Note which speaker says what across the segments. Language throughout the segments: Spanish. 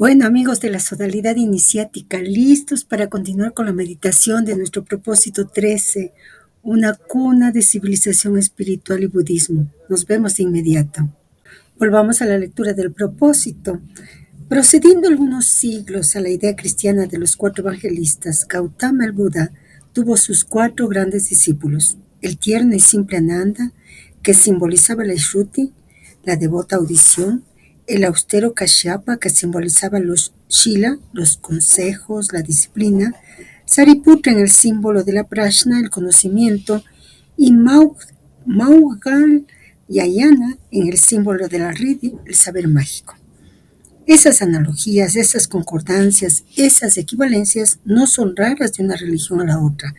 Speaker 1: Bueno, amigos de la sodalidad iniciática, listos para continuar con la meditación de nuestro propósito 13, una cuna de civilización espiritual y budismo. Nos vemos de inmediato. Volvamos a la lectura del propósito. Procediendo algunos siglos a la idea cristiana de los 4 evangelistas, Gautama el Buda tuvo sus 4 grandes discípulos: el tierno y simple Ananda, que simbolizaba la Shruti, la devota audición; el austero Kashyapa, que simbolizaba los Shila, los consejos, la disciplina; Sariputra en el símbolo de la Prajna, el conocimiento; y Maudgalyayana en el símbolo de la Riddhi, el saber mágico. Esas analogías, esas concordancias, esas equivalencias no son raras de una religión a la otra.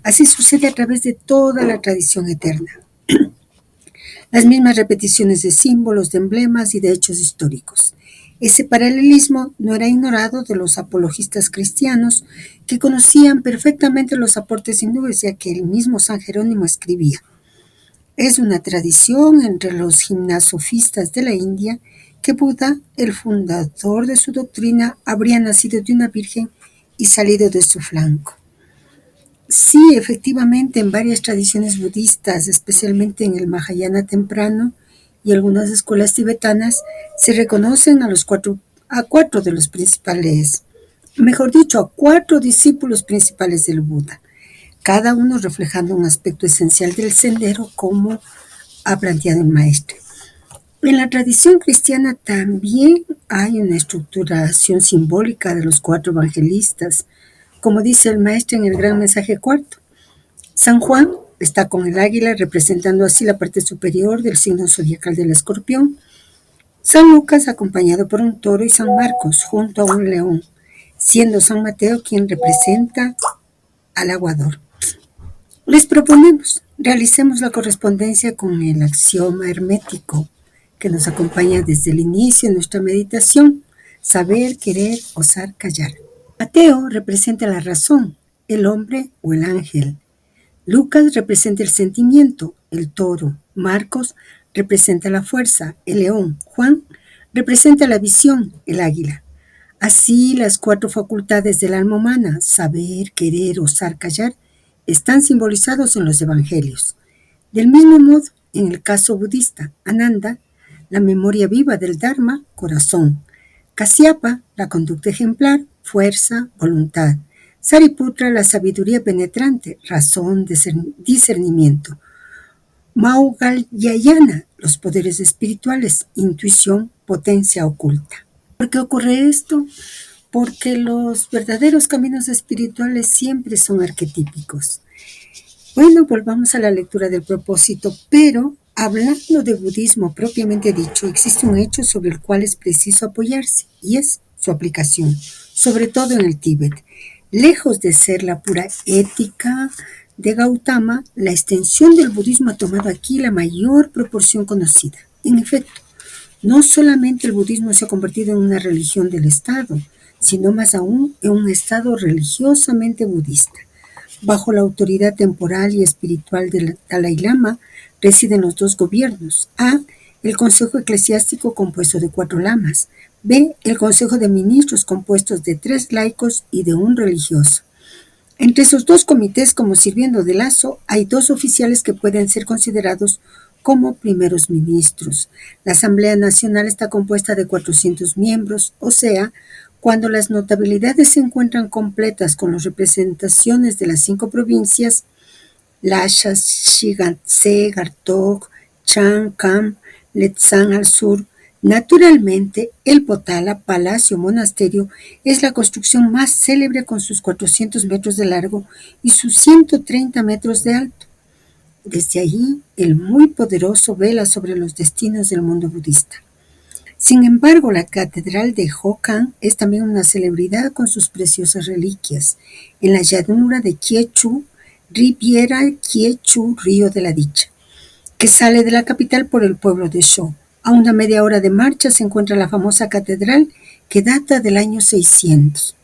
Speaker 1: Así sucede a través de toda la tradición eterna. Las mismas repeticiones de símbolos, de emblemas y de hechos históricos. Ese paralelismo no era ignorado de los apologistas cristianos, que conocían perfectamente los aportes hindúes, ya que el mismo San Jerónimo escribía: es una tradición entre los gimnasofistas de la India que Buda, el fundador de su doctrina, habría nacido de una virgen y salido de su flanco. Sí, efectivamente, en varias tradiciones budistas, especialmente en el Mahayana temprano y algunas escuelas tibetanas, se reconocen a cuatro de los principales, mejor dicho, a 4 discípulos principales del Buda, cada uno reflejando un aspecto esencial del sendero, como ha planteado el maestro. En la tradición cristiana también hay una estructuración simbólica de los 4 evangelistas, como dice el maestro en el Gran Mensaje Cuarto. San Juan está con el águila, representando así la parte superior del signo zodiacal del escorpión; San Lucas acompañado por un toro; y San Marcos junto a un león, siendo San Mateo quien representa al aguador. Les proponemos, realicemos la correspondencia con el axioma hermético que nos acompaña desde el inicio de nuestra meditación: saber, querer, osar, callar. Mateo representa la razón, el hombre o el ángel; Lucas representa el sentimiento, el toro; Marcos representa la fuerza, el león; Juan representa la visión, el águila. Así, las 4 facultades del alma humana, saber, querer, osar, callar, están simbolizados en los evangelios. Del mismo modo, en el caso budista, Ananda, la memoria viva del Dharma, corazón; Kasyapa, la conducta ejemplar, fuerza, voluntad; Sariputra, la sabiduría penetrante, razón, discernimiento; Maudgalyayana, los poderes espirituales, intuición, potencia oculta. ¿Por qué ocurre esto? Porque los verdaderos caminos espirituales siempre son arquetípicos. Bueno, volvamos a la lectura del propósito, pero hablando de budismo propiamente dicho, existe un hecho sobre el cual es preciso apoyarse, y es su aplicación, sobre todo en el Tíbet. Lejos de ser la pura ética de Gautama, la extensión del budismo ha tomado aquí la mayor proporción conocida. En efecto, no solamente el budismo se ha convertido en una religión del Estado, sino más aún en un Estado religiosamente budista. Bajo la autoridad temporal y espiritual del Dalai Lama residen los 2 gobiernos: A, el Consejo Eclesiástico, compuesto de 4 lamas; B, el Consejo de Ministros, compuestos de 3 laicos y de un religioso. Entre esos 2 comités, como sirviendo de lazo, hay 2 oficiales que pueden ser considerados como primeros ministros. La Asamblea Nacional está compuesta de 400 miembros, o sea, cuando las notabilidades se encuentran completas con las representaciones de las 5 provincias, Lhasa, Shigatse, Gartok, Chankam, Letsang al sur. Naturalmente, el Potala, palacio monasterio, es la construcción más célebre, con sus 400 metros de largo y sus 130 metros de alto. Desde allí, el muy poderoso vela sobre los destinos del mundo budista. Sin embargo, la catedral de Hokan es también una celebridad con sus preciosas reliquias. En la llanura de Kyechu, Riviera Kyechu, río de la dicha, que sale de la capital por el pueblo de Sho. A una media hora de marcha se encuentra la famosa catedral, que data del año 600.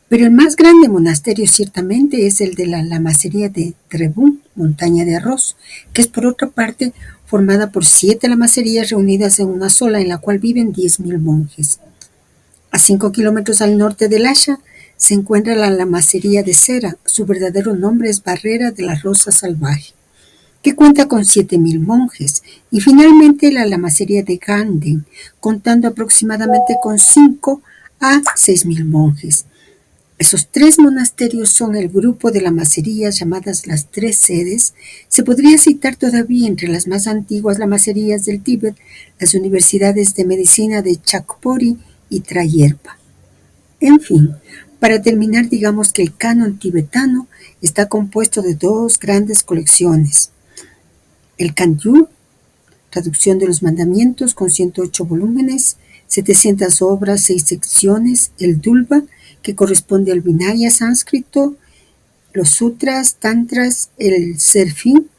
Speaker 1: Pero el más grande monasterio ciertamente es el de la lamasería de Trebun, montaña de arroz, que es por otra parte formada por 7 lamaserías reunidas en una sola, en la cual viven 10.000 monjes. A 5 kilómetros al norte de Lhasa se encuentra la lamasería de cera. Su verdadero nombre es Barrera de la Rosa Salvaje, que cuenta con 7.000 monjes. Y finalmente la lamasería de Ganden, contando aproximadamente con 5 a 6.000 monjes. Esos 3 monasterios son el grupo de lamaserías llamadas las 3 sedes. Se podría citar todavía entre las más antiguas lamaserías del Tíbet las universidades de medicina de Chakpori y Trayerpa. En fin, para terminar, digamos que el canon tibetano está compuesto de 2 grandes colecciones. El Kangyur, traducción de los mandamientos, con 108 volúmenes, 700 obras, 6 secciones. El Dulva, que corresponde al Vinaya sánscrito. Los sutras, tantras. El Serfín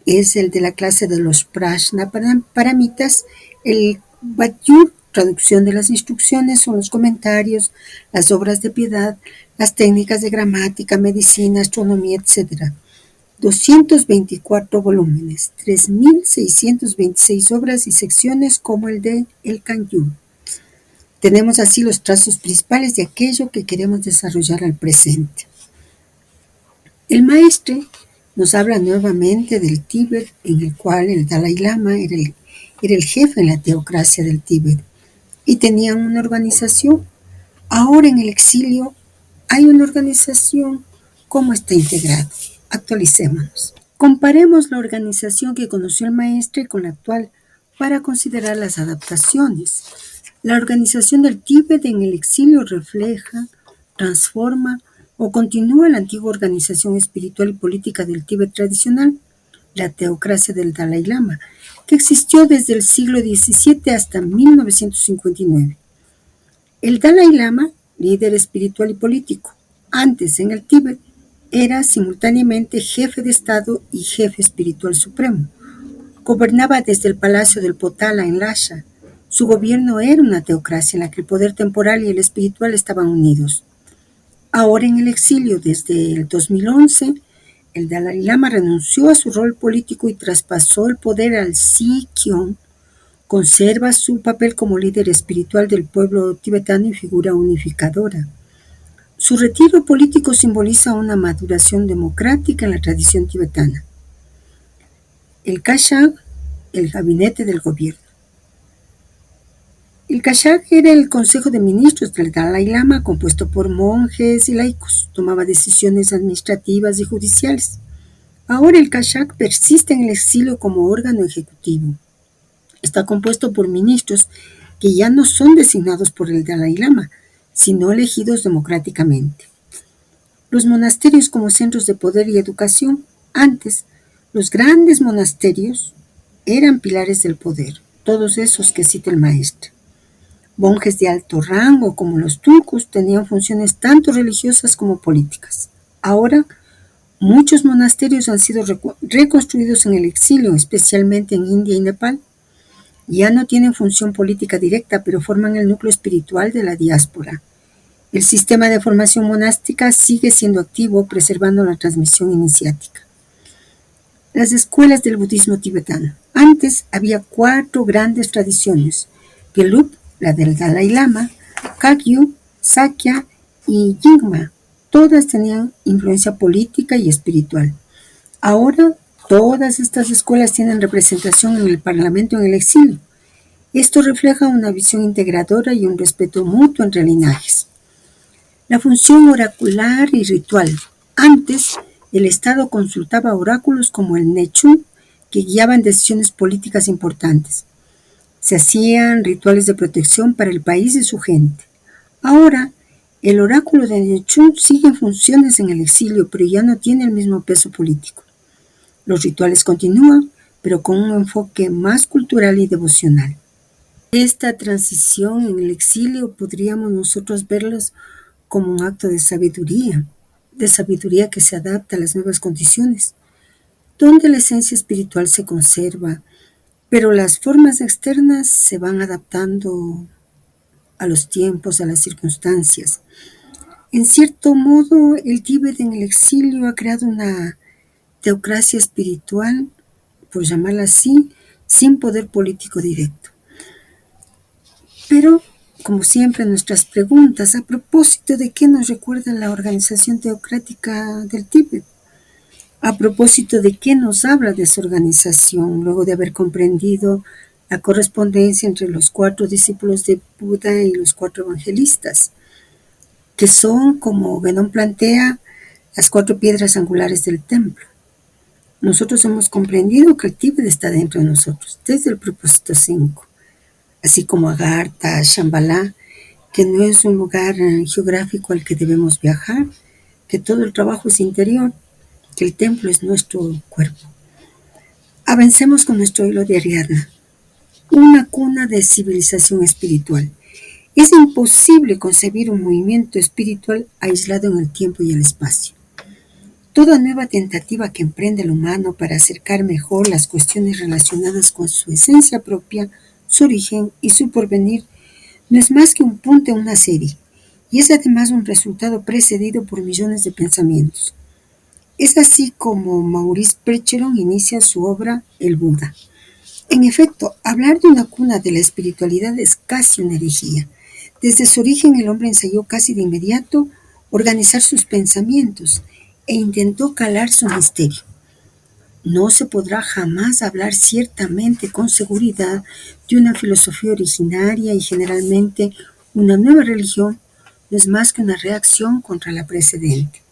Speaker 1: es el de la clase de los Prajna Paramitas. El Vatyur, traducción de las instrucciones, son los comentarios, las obras de piedad, las técnicas de gramática, medicina, astronomía, etc. 224 volúmenes, 3.626 obras y secciones como el de El Kangyur. Tenemos así los trazos principales de aquello que queremos desarrollar al presente. El maestre nos habla nuevamente del Tíbet, en el cual el Dalai Lama era el jefe en la teocracia del Tíbet y tenían una organización. Ahora en el exilio hay una organización. ¿Cómo está integrado? Actualicémonos. Comparemos la organización que conoció el maestre con la actual para considerar las adaptaciones. La organización del Tíbet en el exilio refleja, transforma o continúa la antigua organización espiritual y política del Tíbet tradicional, la teocracia del Dalai Lama, que existió desde el siglo XVII hasta 1959. El Dalai Lama, líder espiritual y político, antes en el Tíbet, era simultáneamente jefe de Estado y jefe espiritual supremo. Gobernaba desde el Palacio del Potala en Lhasa. Su gobierno era una teocracia en la que el poder temporal y el espiritual estaban unidos. Ahora en el exilio, desde el 2011, el Dalai Lama renunció a su rol político y traspasó el poder al Sikyon. Conserva su papel como líder espiritual del pueblo tibetano y figura unificadora. Su retiro político simboliza una maduración democrática en la tradición tibetana. El Kashag, el gabinete del gobierno. El Kashag era el consejo de ministros del Dalai Lama, compuesto por monjes y laicos. Tomaba decisiones administrativas y judiciales. Ahora el Kashag persiste en el exilio como órgano ejecutivo. Está compuesto por ministros que ya no son designados por el Dalai Lama, sino elegidos democráticamente. Los monasterios como centros de poder y educación. Antes, los grandes monasterios eran pilares del poder, todos esos que cita el maestro. Monjes de alto rango, como los tulkus, tenían funciones tanto religiosas como políticas. Ahora, muchos monasterios han sido reconstruidos en el exilio, especialmente en India y Nepal. Ya no tienen función política directa, pero forman el núcleo espiritual de la diáspora. El sistema de formación monástica sigue siendo activo, preservando la transmisión iniciática. Las escuelas del budismo tibetano. Antes había 4 grandes tradiciones: Gelug, la del Dalai Lama, Kagyu, Sakya y Nyingma. Todas tenían influencia política y espiritual. Ahora, todas estas escuelas tienen representación en el Parlamento en el exilio. Esto refleja una visión integradora y un respeto mutuo entre linajes. La función oracular y ritual. Antes, el Estado consultaba oráculos como el Nechun, que guiaban decisiones políticas importantes. Se hacían rituales de protección para el país y su gente. Ahora, el oráculo de Nechun sigue en funciones en el exilio, pero ya no tiene el mismo peso político. Los rituales continúan, pero con un enfoque más cultural y devocional. Esta transición en el exilio podríamos nosotros verlos como un acto de sabiduría que se adapta a las nuevas condiciones, donde la esencia espiritual se conserva, pero las formas externas se van adaptando a los tiempos, a las circunstancias. En cierto modo, el Tíbet en el exilio ha creado una teocracia espiritual, por llamarla así, sin poder político directo. Pero como siempre, nuestras preguntas a propósito de qué nos recuerda la organización teocrática del Tíbet, a propósito de qué nos habla de su organización, luego de haber comprendido la correspondencia entre los 4 discípulos de Buda y los 4 evangelistas, que son, como Guénon plantea, las 4 piedras angulares del templo. Nosotros hemos comprendido que el Tíbet está dentro de nosotros, desde el propósito 5, así como Agartha, Shambhala, que no es un lugar geográfico al que debemos viajar, que todo el trabajo es interior, que el templo es nuestro cuerpo. Avancemos con nuestro hilo de Ariadna, una cuna de civilización espiritual. Es imposible concebir un movimiento espiritual aislado en el tiempo y el espacio. Toda nueva tentativa que emprende el humano para acercar mejor las cuestiones relacionadas con su esencia propia, su origen y su porvenir no es más que un punto en una serie, y es además un resultado precedido por millones de pensamientos. Es así como Maurice Percheron inicia su obra El Buda. En efecto, hablar de una cuna de la espiritualidad es casi una herejía. Desde su origen el hombre ensayó casi de inmediato organizar sus pensamientos e intentó calar su misterio. No se podrá jamás hablar ciertamente con seguridad de una filosofía originaria y generalmente una nueva religión no es más que una reacción contra la precedente.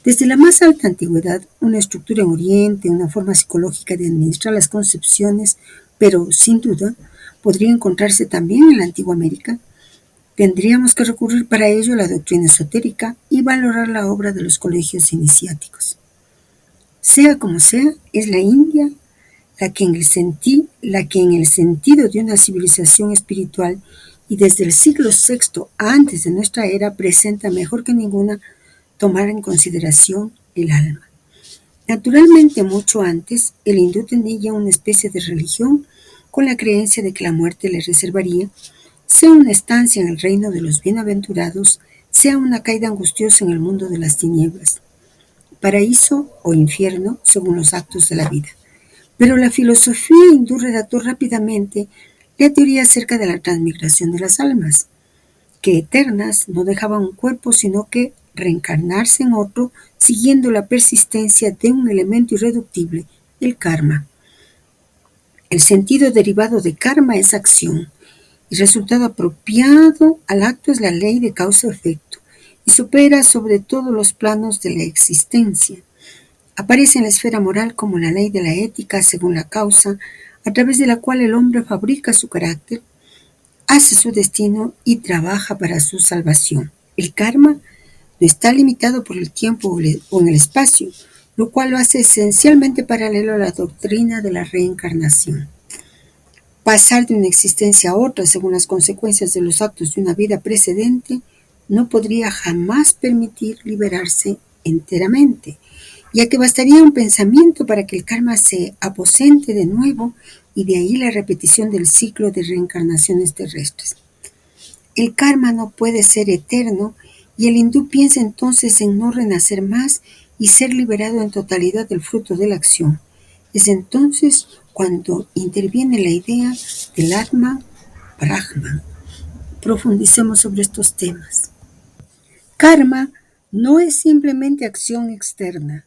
Speaker 1: Desde la más alta antigüedad, una estructura en Oriente, una forma psicológica de administrar las concepciones, pero sin duda podría encontrarse también en la antigua América. Tendríamos que recurrir para ello a la doctrina esotérica y valorar la obra de los colegios iniciáticos. Sea como sea, es la India la que en el sentido de una civilización espiritual y desde el siglo VI antes de nuestra era presenta mejor que ninguna tomar en consideración el alma. Naturalmente, mucho antes, el hindú tenía una especie de religión con la creencia de que la muerte le reservaría, sea una estancia en el reino de los bienaventurados, sea una caída angustiosa en el mundo de las tinieblas, paraíso o infierno según los actos de la vida. Pero la filosofía hindú redactó rápidamente la teoría acerca de la transmigración de las almas, que eternas no dejaban un cuerpo, sino que reencarnarse en otro, siguiendo la persistencia de un elemento irreductible, el karma. El sentido derivado de karma es acción, y resultado apropiado al acto es la ley de causa-efecto, y supera sobre todos los planos de la existencia. Aparece en la esfera moral como la ley de la ética según la causa, a través de la cual el hombre fabrica su carácter, hace su destino y trabaja para su salvación. El karma no está limitado por el tiempo o en el espacio, lo cual lo hace esencialmente paralelo a la doctrina de la reencarnación. Pasar de una existencia a otra según las consecuencias de los actos de una vida precedente no podría jamás permitir liberarse enteramente, ya que bastaría un pensamiento para que el karma se aposente de nuevo y de ahí la repetición del ciclo de reencarnaciones terrestres. El karma no puede ser eterno y el hindú piensa entonces en no renacer más y ser liberado en totalidad del fruto de la acción. Es entonces cuando interviene la idea del Atma Brahman. Profundicemos sobre estos temas. Karma no es simplemente acción externa,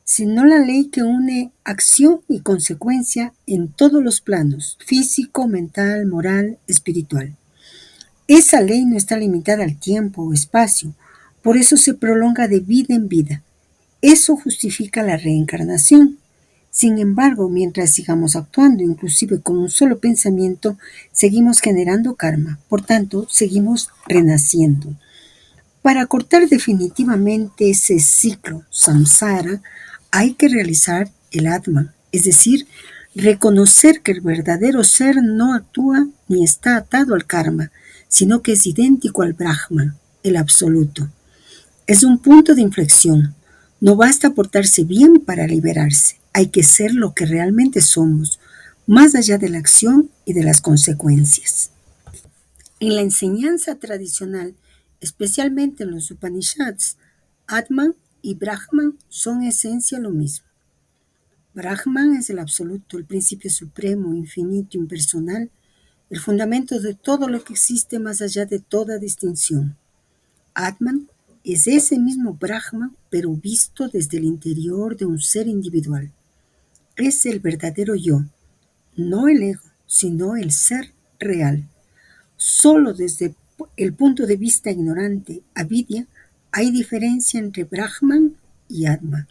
Speaker 1: sino la ley que une acción y consecuencia en todos los planos, físico, mental, moral, espiritual. Esa ley no está limitada al tiempo o espacio, por eso se prolonga de vida en vida. Eso justifica la reencarnación. Sin embargo, mientras sigamos actuando, inclusive con un solo pensamiento, seguimos generando karma, por tanto, seguimos renaciendo. Para cortar definitivamente ese ciclo samsara, hay que realizar el Atman, es decir, reconocer que el verdadero ser no actúa ni está atado al karma, sino que es idéntico al Brahman, el absoluto. Es un punto de inflexión. No basta portarse bien para liberarse, hay que ser lo que realmente somos, más allá de la acción y de las consecuencias. En la enseñanza tradicional, especialmente en los Upanishads, Atman y Brahman son en esencia lo mismo. Brahman es el absoluto, el principio supremo, infinito, impersonal. el fundamento de todo lo que existe más allá de toda distinción. Atman es ese mismo Brahman, pero visto desde el interior de un ser individual. Es el verdadero yo, no el ego, sino el ser real. Solo desde el punto de vista ignorante, avidya, hay diferencia entre Brahman y Atman.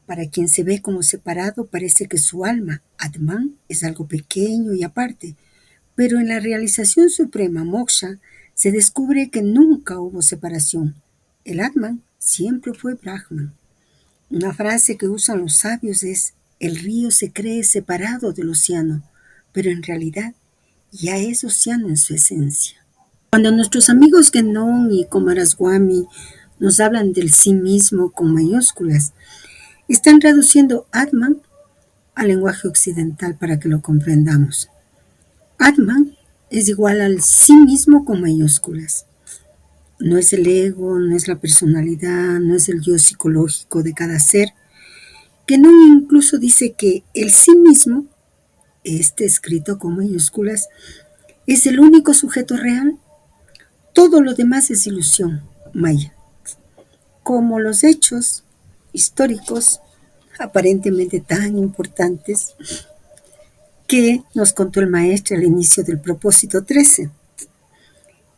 Speaker 1: Para quien se ve como separado, parece que su alma, Atman, es algo pequeño y aparte, pero en la realización suprema, moksha, se descubre que nunca hubo separación. El Atman siempre fue Brahman. Una frase que usan los sabios es: el río se cree separado del océano, pero en realidad ya es océano en su esencia. Cuando nuestros amigos Genon y Kumaraswamy nos hablan del sí mismo con mayúsculas, están traduciendo Atman al lenguaje occidental para que lo comprendamos. Atman es igual al sí mismo con mayúsculas. No es el ego, no es la personalidad, no es el yo psicológico de cada ser. Genon incluso dice que el sí mismo, escrito con mayúsculas, es el único sujeto real. Todo lo demás es ilusión, maya. Como los hechos históricos aparentemente tan importantes que nos contó el maestro al inicio del propósito 13.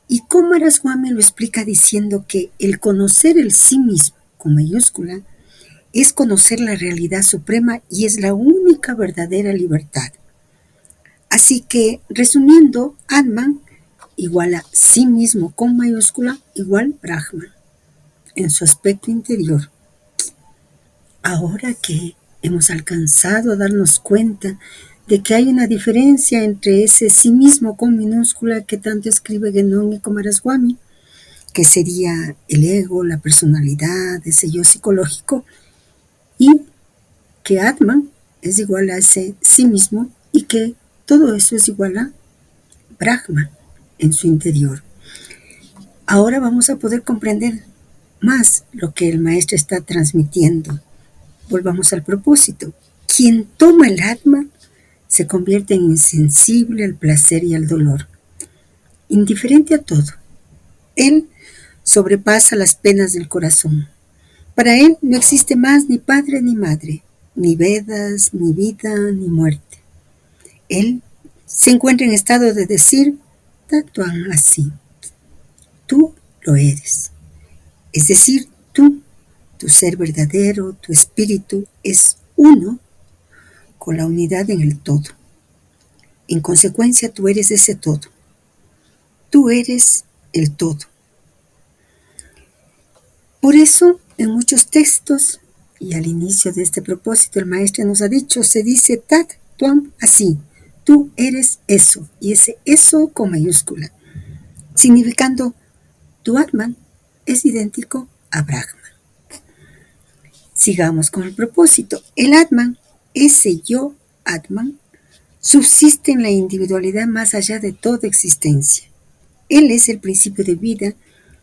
Speaker 1: Y Kumaraswamy lo explica diciendo que el conocer el sí mismo, con mayúscula, es conocer la realidad suprema y es la única verdadera libertad. Así que, resumiendo, Atman igual a sí mismo con mayúscula igual Brahman en su aspecto interior. Ahora que hemos alcanzado a darnos cuenta de que hay una diferencia entre ese sí mismo con minúscula que tanto escribe Genon y Kumaraswamy, que sería el ego, la personalidad, ese yo psicológico, y que Atman es igual a ese sí mismo y que todo eso es igual a Brahman en su interior. Ahora vamos a poder comprender más lo que el maestro está transmitiendo. Volvamos al propósito. Quien toma el Atman se convierte en insensible al placer y al dolor, indiferente a todo. Él sobrepasa las penas del corazón. Para él no existe más ni padre ni madre, ni Vedas, ni vida, ni muerte. Él se encuentra en estado de decir, Tatuán así, tú lo eres. Es decir, tú, tu ser verdadero, tu espíritu, es uno con la unidad en el todo. En consecuencia, tú eres ese todo. Tú eres el todo. Por eso, en muchos textos, y al inicio de este propósito, el maestro nos ha dicho, se dice Tat Tuam así, tú eres eso, y ese eso con mayúscula, significando tu Atman es idéntico a Brahman. Sigamos con el propósito. El Atman, ese yo Atman, subsiste en la individualidad más allá de toda existencia. Él es el principio de vida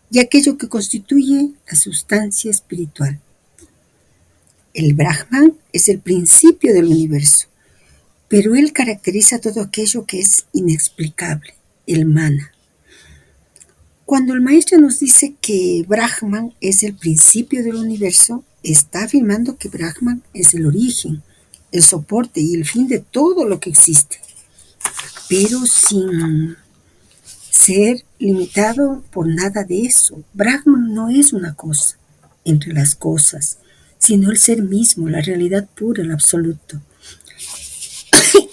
Speaker 1: y aquello que constituye la sustancia espiritual. El Brahman es el principio del universo, pero él caracteriza todo aquello que es inexplicable, el mana. Cuando el maestro nos dice que Brahman es el principio del universo, está afirmando que Brahman es el origen, el soporte y el fin de todo lo que existe, pero sin ser limitado por nada de eso. Brahman no es una cosa entre las cosas, sino el ser mismo, la realidad pura, el absoluto.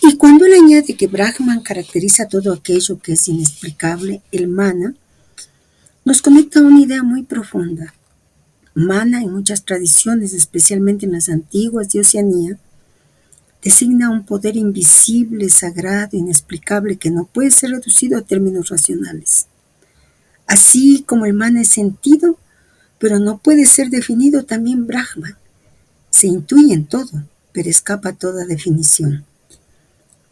Speaker 1: Y cuando él añade que Brahman caracteriza todo aquello que es inexplicable, el mana, nos conecta a una idea muy profunda. Mana, en muchas tradiciones, especialmente en las antiguas de Oceanía, designa un poder invisible, sagrado, inexplicable, que no puede ser reducido a términos racionales. Así como el mana es sentido, pero no puede ser definido, también Brahman se intuye en todo, pero escapa a toda definición.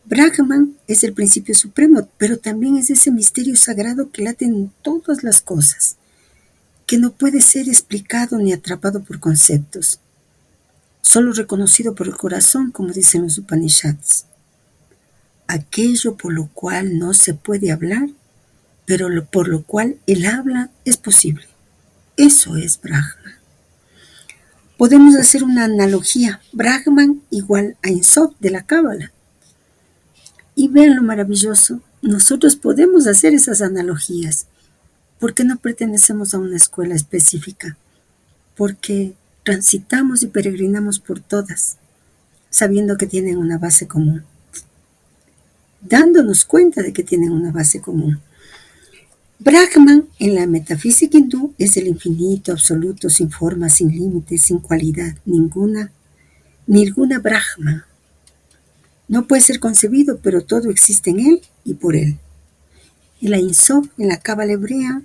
Speaker 1: Brahman es el principio supremo, pero también es ese misterio sagrado que late en todas las cosas, que no puede ser explicado ni atrapado por conceptos, solo reconocido por el corazón, como dicen los Upanishads. aquello por lo cual no se puede hablar, pero por lo cual el habla es posible. Eso es Brahman. Podemos hacer una analogía, Brahman igual a Ein Sof de la Cábala. Y vean lo maravilloso, nosotros podemos hacer esas analogías, porque no pertenecemos a una escuela específica, porque transitamos y peregrinamos por todas, sabiendo que tienen una base común, dándonos cuenta de que tienen una base común. Brahman en la metafísica hindú es el infinito, absoluto, sin forma, sin límites, sin cualidad, ninguna Brahman. No puede ser concebido, pero todo existe en él y por él. El Ein Sof en la Cábala hebrea,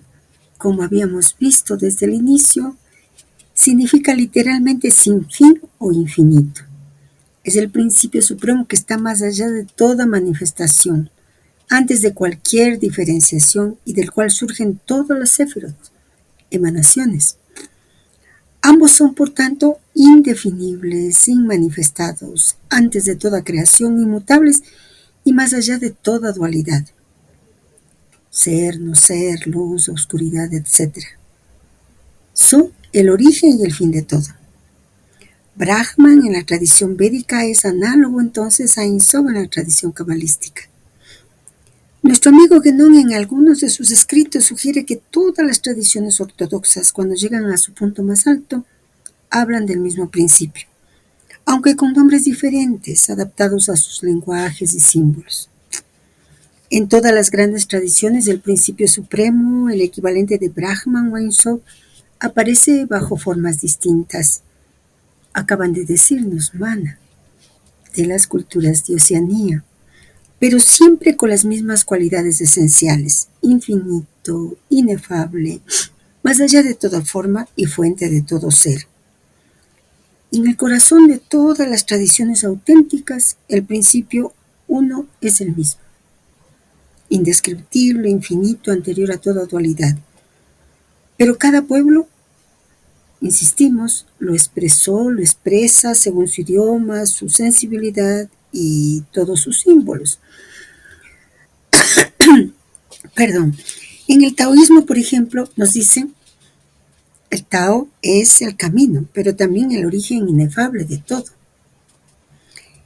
Speaker 1: como habíamos visto desde el inicio, significa literalmente sin fin o infinito. Es el principio supremo que está más allá de toda manifestación, antes de cualquier diferenciación y del cual surgen todas las sefirot, emanaciones. Ambos son, por tanto, indefinibles, inmanifestados, antes de toda creación, inmutables y más allá de toda dualidad. Ser, no ser, luz, oscuridad, etc. Son el origen y el fin de todo. Brahman en la tradición védica es análogo entonces a Ein Sof en la tradición cabalística. Nuestro amigo Guénon en algunos de sus escritos sugiere que todas las tradiciones ortodoxas, cuando llegan a su punto más alto, hablan del mismo principio, aunque con nombres diferentes, adaptados a sus lenguajes y símbolos. En todas las grandes tradiciones del principio supremo, el equivalente de Brahman o Ein Sof aparece bajo formas distintas. Acaban de decirnos Mana, de las culturas de Oceanía, pero siempre con las mismas cualidades esenciales, infinito, inefable, más allá de toda forma y fuente de todo ser. En el corazón de todas las tradiciones auténticas, el principio uno es el mismo, indescriptible, infinito, anterior a toda dualidad. Pero cada pueblo, insistimos, lo expresa según su idioma, su sensibilidad y todos sus símbolos. Perdón. En el taoísmo, por ejemplo, nos dicen, el Tao es el camino, pero también el origen inefable de todo.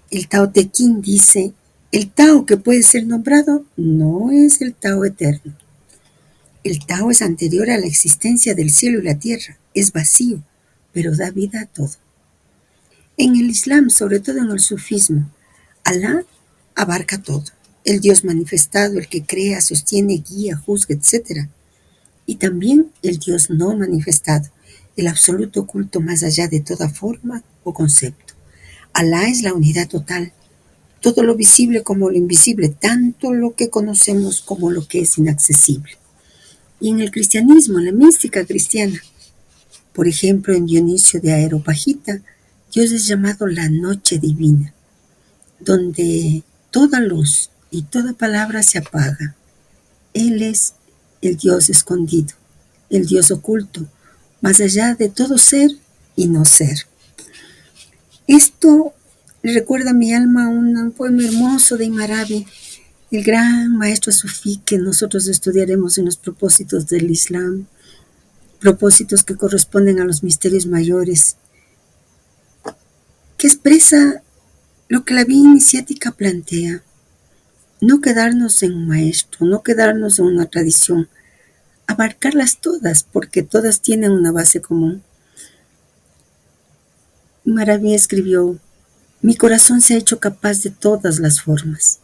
Speaker 1: El Tao Te Ching dice, el Tao que puede ser nombrado no es el Tao eterno. El Tao es anterior a la existencia del cielo y la tierra, es vacío, pero da vida a todo. En el Islam, sobre todo en el sufismo, Alá abarca todo. El Dios manifestado, el que crea, sostiene, guía, juzga, etc. Y también el Dios no manifestado, el absoluto oculto más allá de toda forma o concepto. Alá es la unidad total, todo lo visible como lo invisible, tanto lo que conocemos como lo que es inaccesible. Y en el cristianismo, en la mística cristiana, por ejemplo, en Dionisio de Areopagita, Dios es llamado la noche divina, donde toda luz y toda palabra se apaga. Él es el Dios escondido, el Dios oculto, más allá de todo ser y no ser. Esto le recuerda a mi alma un poema hermoso de Imarabi, el gran maestro sufí que nosotros estudiaremos en los propósitos del Islam, propósitos que corresponden a los misterios mayores, que expresa lo que la vía iniciática plantea. No quedarnos en un maestro, no quedarnos en una tradición, abarcarlas todas, porque todas tienen una base común. Maraví escribió, mi corazón se ha hecho capaz de todas las formas.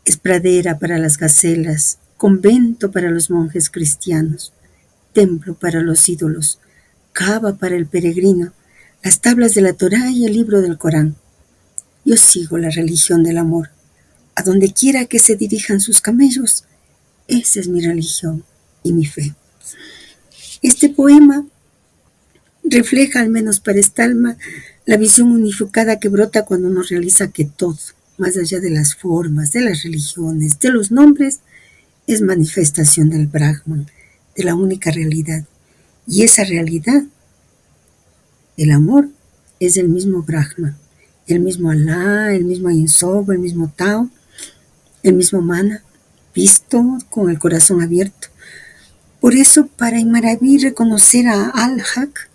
Speaker 1: Es pradera para las gacelas, convento para los monjes cristianos, templo para los ídolos, cava para el peregrino, las tablas de la Torá y el libro del Corán. Yo sigo la religión del amor. A donde quiera que se dirijan sus camellos, esa es mi religión y mi fe. Este poema refleja, al menos para esta alma, la visión unificada que brota cuando uno realiza que todo, más allá de las formas, de las religiones, de los nombres, es manifestación del Brahman, de la única realidad. Y esa realidad, el amor, es el mismo Brahman, el mismo Alá, el mismo Ein Sof, el mismo Tao, el mismo mana, visto con el corazón abierto. Por eso, para Imaraví reconocer a Al-Haq,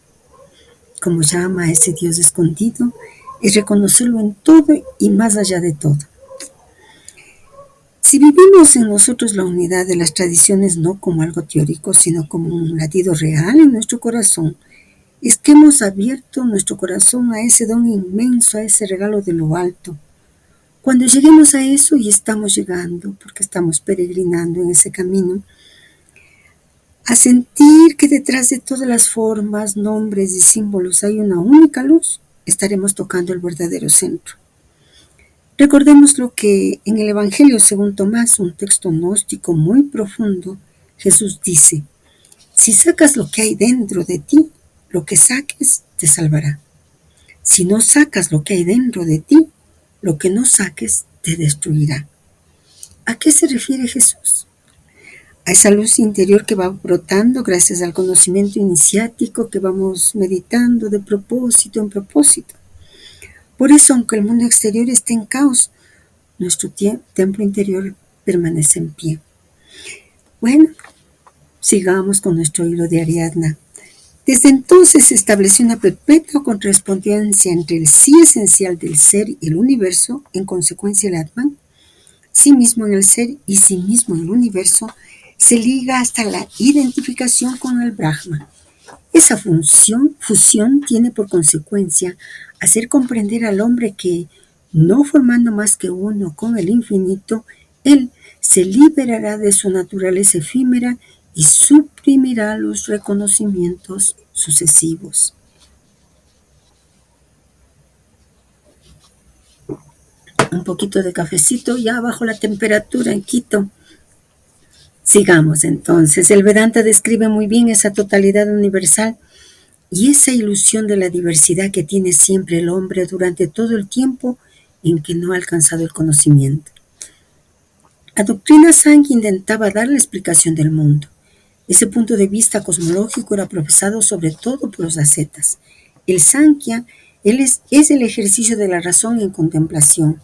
Speaker 1: como llama a ese Dios escondido, es reconocerlo en todo y más allá de todo. Si vivimos en nosotros la unidad de las tradiciones no como algo teórico, sino como un latido real en nuestro corazón, es que hemos abierto nuestro corazón a ese don inmenso, a ese regalo de lo alto. Cuando lleguemos a eso, y estamos llegando, porque estamos peregrinando en ese camino, a sentir que detrás de todas las formas, nombres y símbolos hay una única luz, estaremos tocando el verdadero centro. Recordemos lo que en el Evangelio según Tomás, un texto gnóstico muy profundo, Jesús dice: si sacas lo que hay dentro de ti, lo que saques te salvará. Si no sacas lo que hay dentro de ti, lo que no saques te destruirá. ¿A qué se refiere Jesús? A esa luz interior que va brotando gracias al conocimiento iniciático que vamos meditando de propósito en propósito. Por eso, aunque el mundo exterior esté en caos, nuestro templo interior permanece en pie. Bueno, sigamos con nuestro hilo de Ariadna. Desde entonces se estableció una perpetua correspondencia entre el sí esencial del ser y el universo, en consecuencia el Atman, sí mismo en el ser y sí mismo en el universo, se liga hasta la identificación con el Brahma. Esa fusión tiene por consecuencia hacer comprender al hombre que, no formando más que uno con el infinito, él se liberará de su naturaleza efímera y suprimirá los reconocimientos sucesivos. Un poquito de cafecito ya bajo la temperatura en Quito. Sigamos entonces. El Vedanta describe muy bien esa totalidad universal y esa ilusión de la diversidad que tiene siempre el hombre durante todo el tiempo en que no ha alcanzado el conocimiento. La doctrina Sankhya intentaba dar la explicación del mundo. Ese punto de vista cosmológico era profesado sobre todo por los ascetas. El Sankhya es el ejercicio de la razón en contemplación.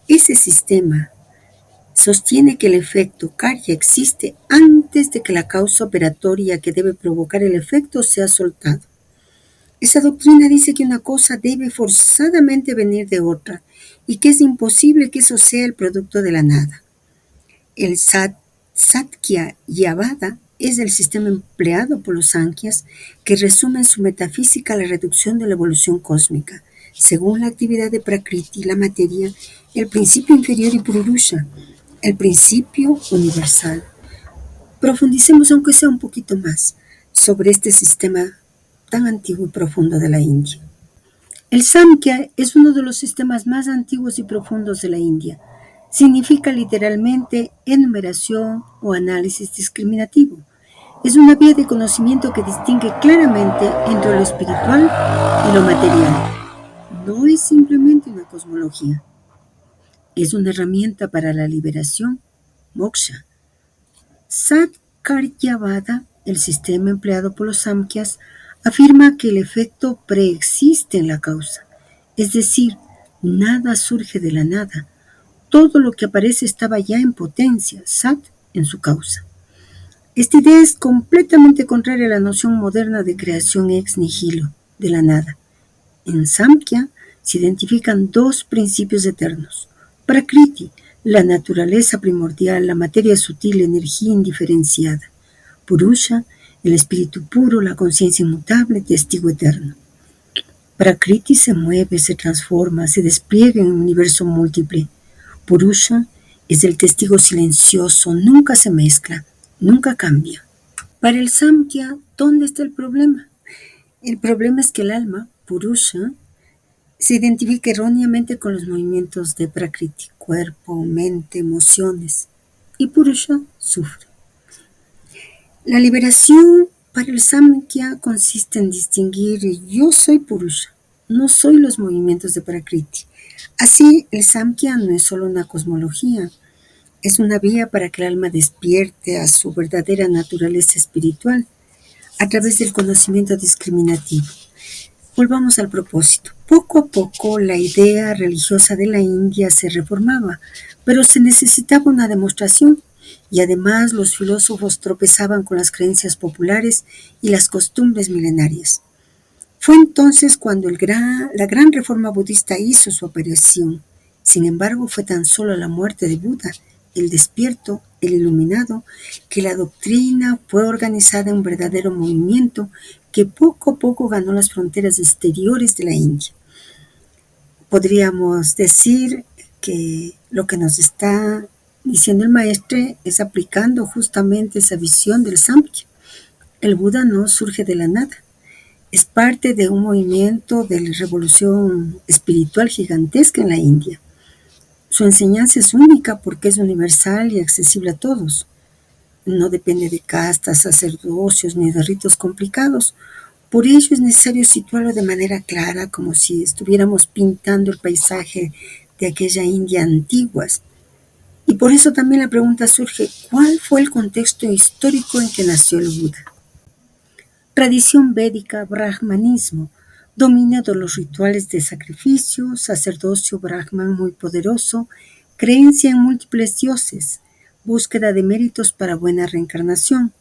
Speaker 1: Ese sistema sostiene que el efecto karya existe antes de que la causa operatoria que debe provocar el efecto sea soltado. Esa doctrina dice que una cosa debe forzadamente venir de otra y que es imposible que eso sea el producto de la nada. El Satkhya Yavada es el sistema empleado por los Sankhya's que resume en su metafísica la reducción de la evolución cósmica, según la actividad de Prakriti, la materia, el principio inferior y Purusha, el principio universal. Profundicemos aunque sea un poquito más sobre este sistema tan antiguo y profundo de la India. El Samkhya es uno de los sistemas más antiguos y profundos de la India. Significa literalmente enumeración o análisis discriminativo. Es una vía de conocimiento que distingue claramente entre lo espiritual y lo material. No es simplemente una cosmología. Es una herramienta para la liberación, moksha. Satkaryavada, el sistema empleado por los Samkhyas, afirma que el efecto preexiste en la causa, es decir, nada surge de la nada. Todo lo que aparece estaba ya en potencia, Sat, en su causa. Esta idea es completamente contraria a la noción moderna de creación ex nihilo, de la nada. En Samkhya se identifican dos principios eternos: Prakriti, la naturaleza primordial, la materia sutil, la energía indiferenciada; Purusha, el espíritu puro, la conciencia inmutable, testigo eterno. Prakriti se mueve, se transforma, se despliega en un universo múltiple. Purusha es el testigo silencioso, nunca se mezcla, nunca cambia. Para el Samkhya, ¿dónde está el problema? El problema es que el alma, Purusha, se identifica erróneamente con los movimientos de Prakriti, cuerpo, mente, emociones, y Purusha sufre. La liberación para el Samkhya consiste en distinguir: yo soy Purusha, no soy los movimientos de Prakriti. Así, el Samkhya no es solo una cosmología, es una vía para que el alma despierte a su verdadera naturaleza espiritual a través del conocimiento discriminativo. Volvamos al propósito. Poco a poco la idea religiosa de la India se reformaba, pero se necesitaba una demostración y además los filósofos tropezaban con las creencias populares y las costumbres milenarias. Fue entonces cuando la gran reforma budista hizo su aparición. Sin embargo, fue tan solo la muerte de Buda, el despierto, el iluminado, que la doctrina fue organizada en un verdadero movimiento que poco a poco ganó las fronteras exteriores de la India. Podríamos decir que lo que nos está diciendo el maestre es aplicando justamente esa visión del Samkhya. El Buda no surge de la nada. Es parte de un movimiento de revolución espiritual gigantesca en la India. Su enseñanza es única porque es universal y accesible a todos. No depende de castas, sacerdocios ni de ritos complicados. Por ello es necesario situarlo de manera clara, como si estuviéramos pintando el paisaje de aquella India antigua. Y por eso también la pregunta surge, ¿cuál fue el contexto histórico en que nació el Buda? Tradición védica, brahmanismo, dominio de los rituales de sacrificio, sacerdocio brahman muy poderoso, creencia en múltiples dioses, búsqueda de méritos para buena reencarnación,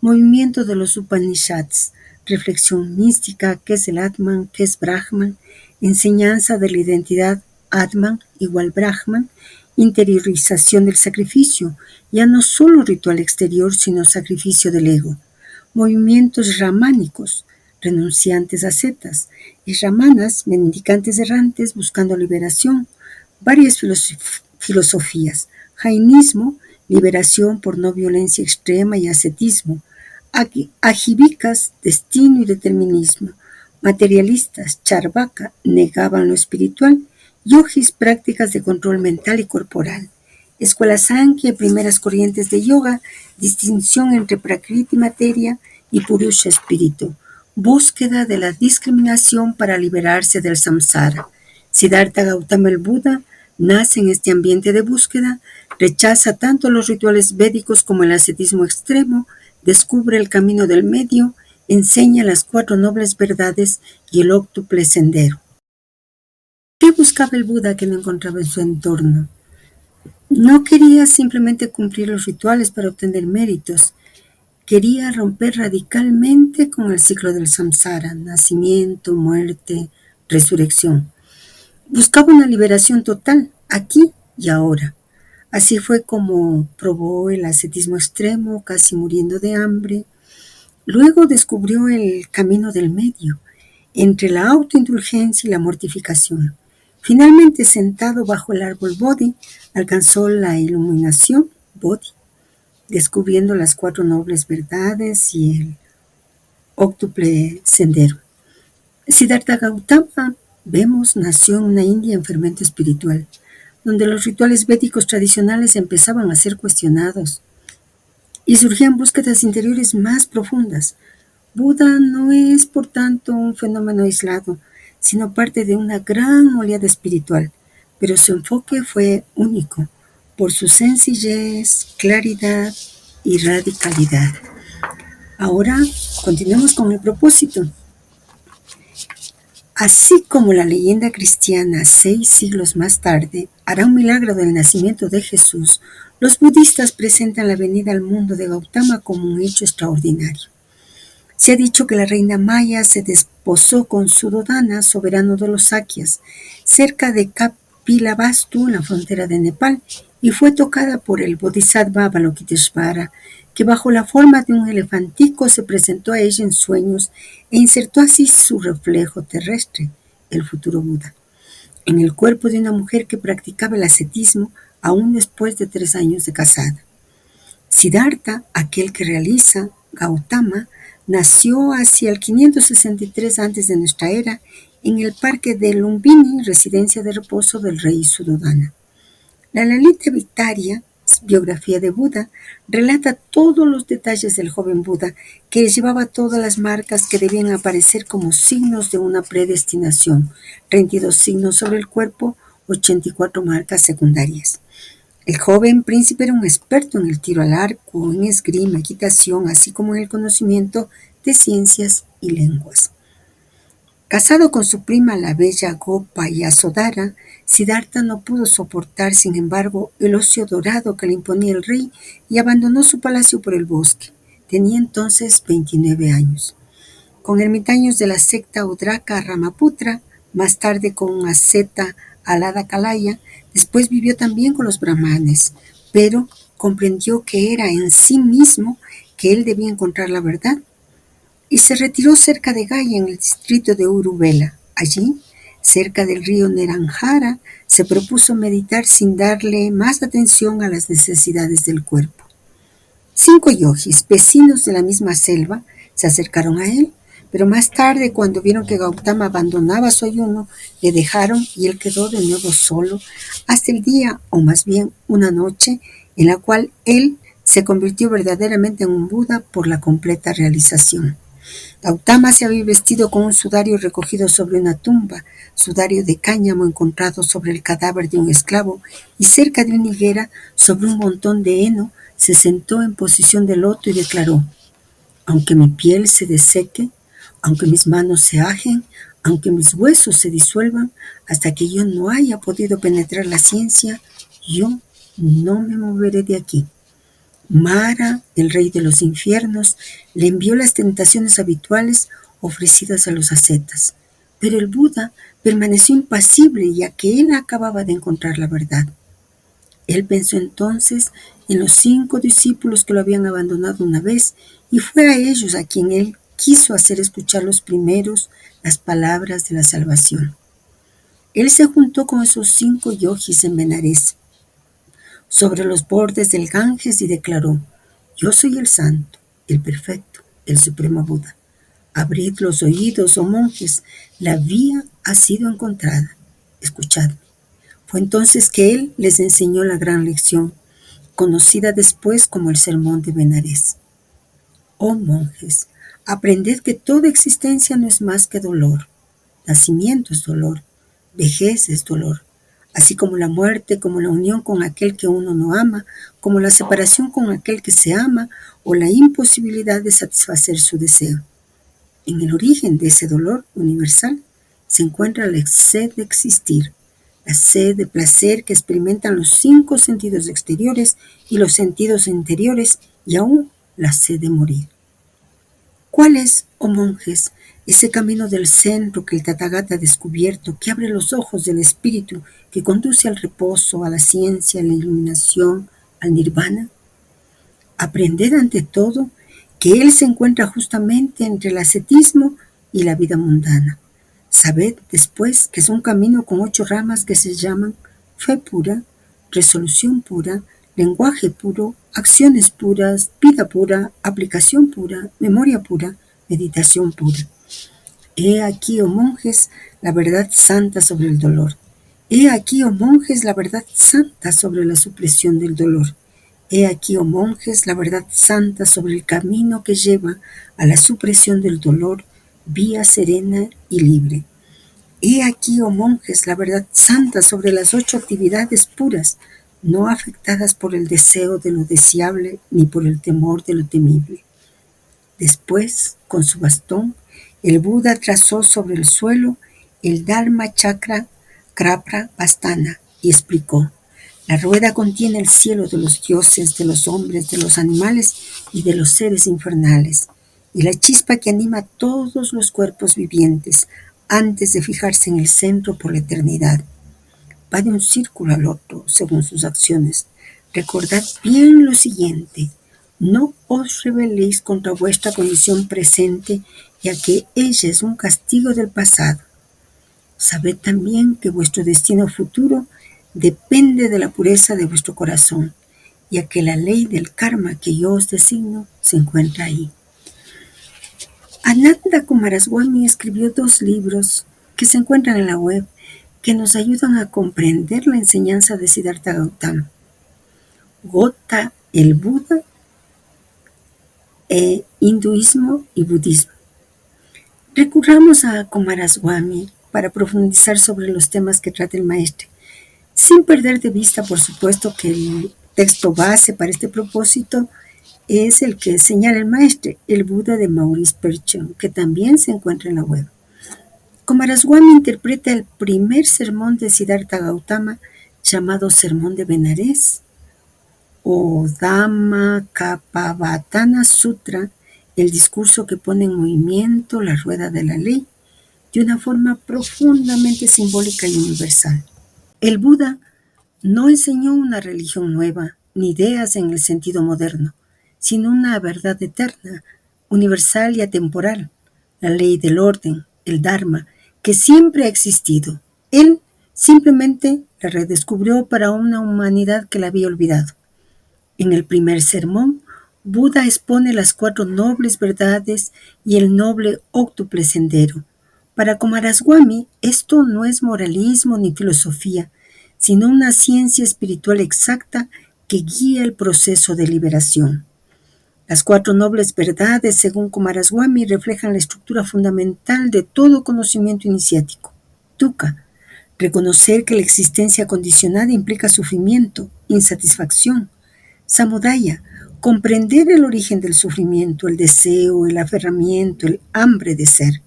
Speaker 1: movimiento de los Upanishads, reflexión mística, qué es el Atman, qué es Brahman, enseñanza de la identidad Atman igual Brahman, interiorización del sacrificio, ya no solo ritual exterior, sino sacrificio del ego. Movimientos ramánicos, renunciantes ascetas, y ramanas, mendicantes errantes buscando liberación, varias filosofías, jainismo, liberación por no violencia extrema y ascetismo, ajivikas, destino y determinismo, materialistas, charvaka, negaban lo espiritual, yogis, prácticas de control mental y corporal. Escuela Sankhya, primeras corrientes de yoga, distinción entre prakriti materia y purusha espíritu, búsqueda de la discriminación para liberarse del samsara. Siddhartha Gautama el Buda nace en este ambiente de búsqueda, rechaza tanto los rituales védicos como el ascetismo extremo, descubre el camino del medio, enseña las 4 nobles verdades y el óctuple sendero. ¿Qué buscaba el Buda que no encontraba en su entorno? No quería simplemente cumplir los rituales para obtener méritos. Quería romper radicalmente con el ciclo del samsara, nacimiento, muerte, resurrección. Buscaba una liberación total, aquí y ahora. Así fue como probó el ascetismo extremo, casi muriendo de hambre. Luego descubrió el camino del medio, entre la autoindulgencia y la mortificación. Finalmente, sentado bajo el árbol Bodhi, alcanzó la iluminación Bodhi, descubriendo las 4 nobles verdades y el óctuple sendero. Siddhartha Gautama, vemos, nació en una India en fermento espiritual, donde los rituales védicos tradicionales empezaban a ser cuestionados y surgían búsquedas interiores más profundas. Buda no es, por tanto, un fenómeno aislado, sino parte de una gran oleada espiritual, pero su enfoque fue único, por su sencillez, claridad y radicalidad. Ahora, continuemos con el propósito. Así como la leyenda cristiana 6 siglos más tarde hará un milagro del nacimiento de Jesús, los budistas presentan la venida al mundo de Gautama como un hecho extraordinario. Se ha dicho que la reina Maya se desposó con Suddhodana, soberano de los Sakyas, cerca de Kapilavastu, en la frontera de Nepal, y fue tocada por el Bodhisattva Avalokiteshvara, que bajo la forma de un elefantico se presentó a ella en sueños e insertó así su reflejo terrestre, el futuro Buda, en el cuerpo de una mujer que practicaba el ascetismo aún después de 3 años de casada. Siddhartha, aquel que realiza, Gautama, nació hacia el 563 antes de nuestra era en el parque de Lumbini, residencia de reposo del rey Suddhodana. La Lalita Victaria, biografía de Buda, relata todos los detalles del joven Buda, que llevaba todas las marcas que debían aparecer como signos de una predestinación, 32 signos sobre el cuerpo, 84 marcas secundarias. El joven príncipe era un experto en el tiro al arco, en esgrima, equitación, así como en el conocimiento de ciencias y lenguas. Casado con su prima la bella Gopa Yasodhara, Siddhartha no pudo soportar, sin embargo, el ocio dorado que le imponía el rey y abandonó su palacio por el bosque. Tenía entonces 29 años. Con ermitaños de la secta Udraka Ramaputra, más tarde con un asceta Alada Kalaya, después vivió también con los brahmanes, pero comprendió que era en sí mismo que él debía encontrar la verdad y se retiró cerca de Gaya en el distrito de Uruvela. Allí, cerca del río Neranjara, se propuso meditar sin darle más atención a las necesidades del cuerpo. 5 yogis, vecinos de la misma selva, se acercaron a él, pero más tarde, cuando vieron que Gautama abandonaba su ayuno, le dejaron y él quedó de nuevo solo hasta el día, o más bien una noche, en la cual él se convirtió verdaderamente en un Buda por la completa realización. Gautama se había vestido con un sudario recogido sobre una tumba, sudario de cáñamo encontrado sobre el cadáver de un esclavo, y cerca de una higuera, sobre un montón de heno, se sentó en posición de loto y declaró: aunque mi piel se deseque, aunque mis manos se ajen, aunque mis huesos se disuelvan, hasta que yo no haya podido penetrar la ciencia, yo no me moveré de aquí. Mara, el rey de los infiernos, le envió las tentaciones habituales ofrecidas a los ascetas, pero el Buda permaneció impasible ya que él acababa de encontrar la verdad. Él pensó entonces en los 5 discípulos que lo habían abandonado una vez y fue a ellos a quien él quiso hacer escuchar los primeros las palabras de la salvación. Él se juntó con esos 5 yogis en Benares, sobre los bordes del Ganges, y declaró: yo soy el santo, el perfecto, el supremo Buda. Abrid los oídos, oh monjes, la vía ha sido encontrada. Escuchadme. Fue entonces que él les enseñó la gran lección, conocida después como el Sermón de Benares. Oh monjes, aprended que toda existencia no es más que dolor. Nacimiento es dolor, vejez es dolor, así como la muerte, como la unión con aquel que uno no ama, como la separación con aquel que se ama, o la imposibilidad de satisfacer su deseo. En el origen de ese dolor universal se encuentra la sed de existir, la sed de placer que experimentan los 5 sentidos exteriores y los sentidos interiores, y aún la sed de morir. ¿Cuál es, oh monjes, ese camino del centro que el Tathagata ha descubierto, que abre los ojos del espíritu, que conduce al reposo, a la ciencia, a la iluminación, al nirvana? Aprended ante todo que él se encuentra justamente entre el ascetismo y la vida mundana. Sabed después que es un camino con 8 ramas que se llaman fe pura, resolución pura, lenguaje puro, acciones puras, vida pura, aplicación pura, memoria pura, meditación pura. He aquí, oh monjes, la verdad santa sobre el dolor. He aquí, oh monjes, la verdad santa sobre la supresión del dolor. He aquí, oh monjes, la verdad santa sobre el camino que lleva a la supresión del dolor, vía serena y libre. He aquí, oh monjes, la verdad santa sobre las 8 actividades puras, no afectadas por el deseo de lo deseable ni por el temor de lo temible. Después, con su bastón, el Buda trazó sobre el suelo el Dharma Chakra Krapra Vastana y explicó: la rueda contiene el cielo de los dioses, de los hombres, de los animales y de los seres infernales, y la chispa que anima todos los cuerpos vivientes antes de fijarse en el centro por la eternidad. Va de un círculo al otro según sus acciones. Recordad bien lo siguiente: no os rebeléis contra vuestra condición presente, ya que ella es un castigo del pasado. Sabed también que vuestro destino futuro depende de la pureza de vuestro corazón, ya que la ley del karma que yo os designo se encuentra ahí. Ananda Coomaraswamy escribió 2 libros que se encuentran en la web que nos ayudan a comprender la enseñanza de Siddhartha Gautama: Gotha el Buda, hinduismo y budismo. Recurramos a Coomaraswamy para profundizar sobre los temas que trata el maestro, sin perder de vista, por supuesto, que el texto base para este propósito es el que señala el maestro, el Buda de Maurice Perchon, que también se encuentra en la web. Kumaraswamy interpreta el primer sermón de Siddhartha Gautama llamado Sermón de Benares o Dhammacappavatthana Sutra, el discurso que pone en movimiento la rueda de la ley de una forma profundamente simbólica y universal. El Buda no enseñó una religión nueva, ni ideas en el sentido moderno, sino una verdad eterna, universal y atemporal, la ley del orden, el Dharma, que siempre ha existido. Él simplemente la redescubrió para una humanidad que la había olvidado. En el primer sermón, Buda expone las 4 nobles verdades y el noble óctuple sendero. Para Kumaraswamy, esto no es moralismo ni filosofía, sino una ciencia espiritual exacta que guía el proceso de liberación. Las 4 nobles verdades, según Kumaraswamy, reflejan la estructura fundamental de todo conocimiento iniciático. Dukkha, reconocer que la existencia condicionada implica sufrimiento, insatisfacción. Samudaya, comprender el origen del sufrimiento, el deseo, el aferramiento, el hambre de ser.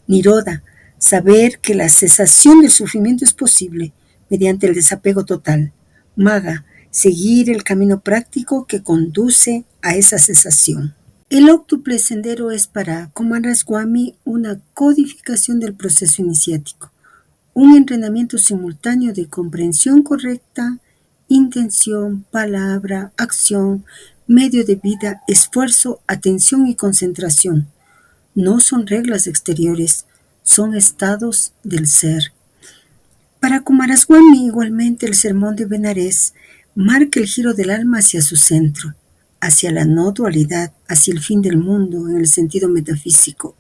Speaker 1: Nirodha, saber que la cesación del sufrimiento es posible mediante el desapego total. Magga, seguir el camino práctico que conduce a esa cesación. El óctuple sendero es para Kumaraswamy una codificación del proceso iniciático, un entrenamiento simultáneo de comprensión correcta, intención, palabra, acción, medio de vida, esfuerzo, atención y concentración. No son reglas exteriores, son estados del ser. Para Kumaraswamy, igualmente, el sermón de Benares marca el giro del alma hacia su centro, hacia la no dualidad, hacia el fin del mundo en el sentido metafísico,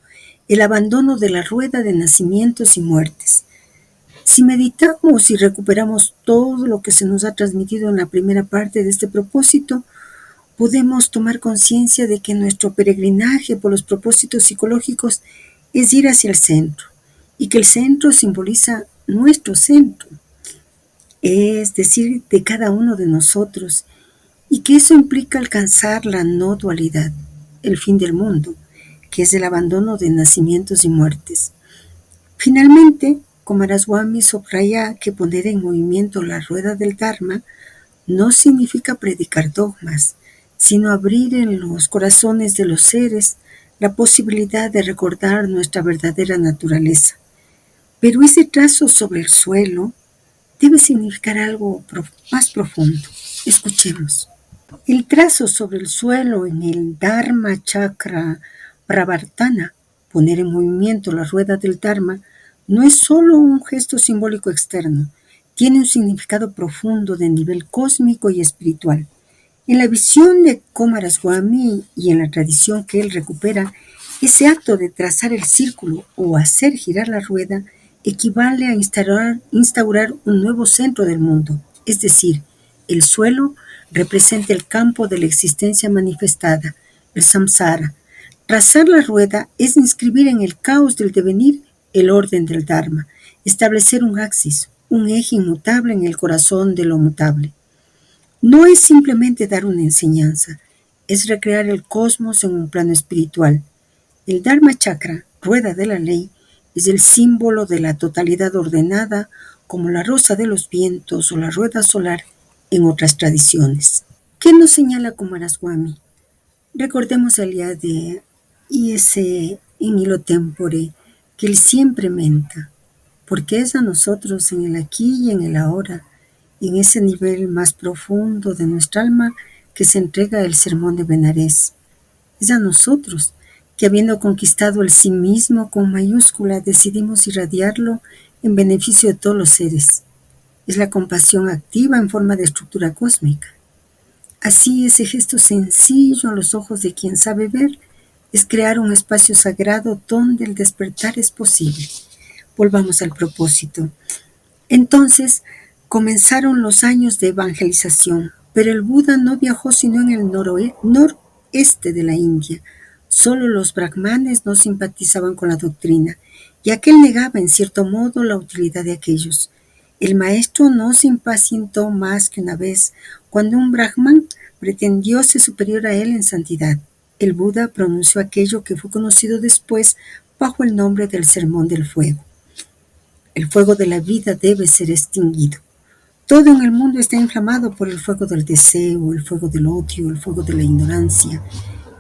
Speaker 1: el abandono de la rueda de nacimientos y muertes. Si meditamos y recuperamos todo lo que se nos ha transmitido en la primera parte de este propósito, podemos tomar conciencia de que nuestro peregrinaje por los propósitos psicológicos es ir hacia el centro, y que el centro simboliza nuestro centro, es decir, de cada uno de nosotros, y que eso implica alcanzar la no dualidad, el fin del mundo, que es el abandono de nacimientos y muertes. Finalmente, Kumaraswamy subraya que poner en movimiento la rueda del Dharma no significa predicar dogmas, sino abrir en los corazones de los seres la posibilidad de recordar nuestra verdadera naturaleza. Pero ese trazo sobre el suelo debe significar algo más profundo. Escuchemos. El trazo sobre el suelo en el Dharma Chakra Pravartana, poner en movimiento la rueda del Dharma, no es solo un gesto simbólico externo, tiene un significado profundo de nivel cósmico y espiritual. En la visión de Kumaraswamy y en la tradición que él recupera, ese acto de trazar el círculo o hacer girar la rueda equivale a instaurar un nuevo centro del mundo, es decir, el suelo representa el campo de la existencia manifestada, el samsara. Trazar la rueda es inscribir en el caos del devenir el orden del Dharma, establecer un axis, un eje inmutable en el corazón de lo mutable. No es simplemente dar una enseñanza, es recrear el cosmos en un plano espiritual. El Dharma Chakra, rueda de la ley, es el símbolo de la totalidad ordenada, como la rosa de los vientos o la rueda solar en otras tradiciones. ¿Qué nos señala Kumaraswamy? Recordemos el día de ese in illo tempore, que Él siempre menta, porque es a nosotros en el aquí y en el ahora, en ese nivel más profundo de nuestra alma que se entrega el sermón de Benares. Es a nosotros que, habiendo conquistado el sí mismo con mayúscula, decidimos irradiarlo en beneficio de todos los seres. Es la compasión activa en forma de estructura cósmica. Así, ese gesto sencillo a los ojos de quien sabe ver es crear un espacio sagrado donde el despertar es posible. Volvamos al propósito. Entonces, comenzaron los años de evangelización, pero el Buda no viajó sino en el noreste de la India. Solo los brahmanes no simpatizaban con la doctrina, y aquel negaba en cierto modo la utilidad de aquellos. El maestro no se impacientó más que una vez, cuando un brahman pretendió ser superior a él en santidad. El Buda pronunció aquello que fue conocido después bajo el nombre del Sermón del Fuego. El fuego de la vida debe ser extinguido. Todo en el mundo está inflamado por el fuego del deseo, el fuego del odio, el fuego de la ignorancia.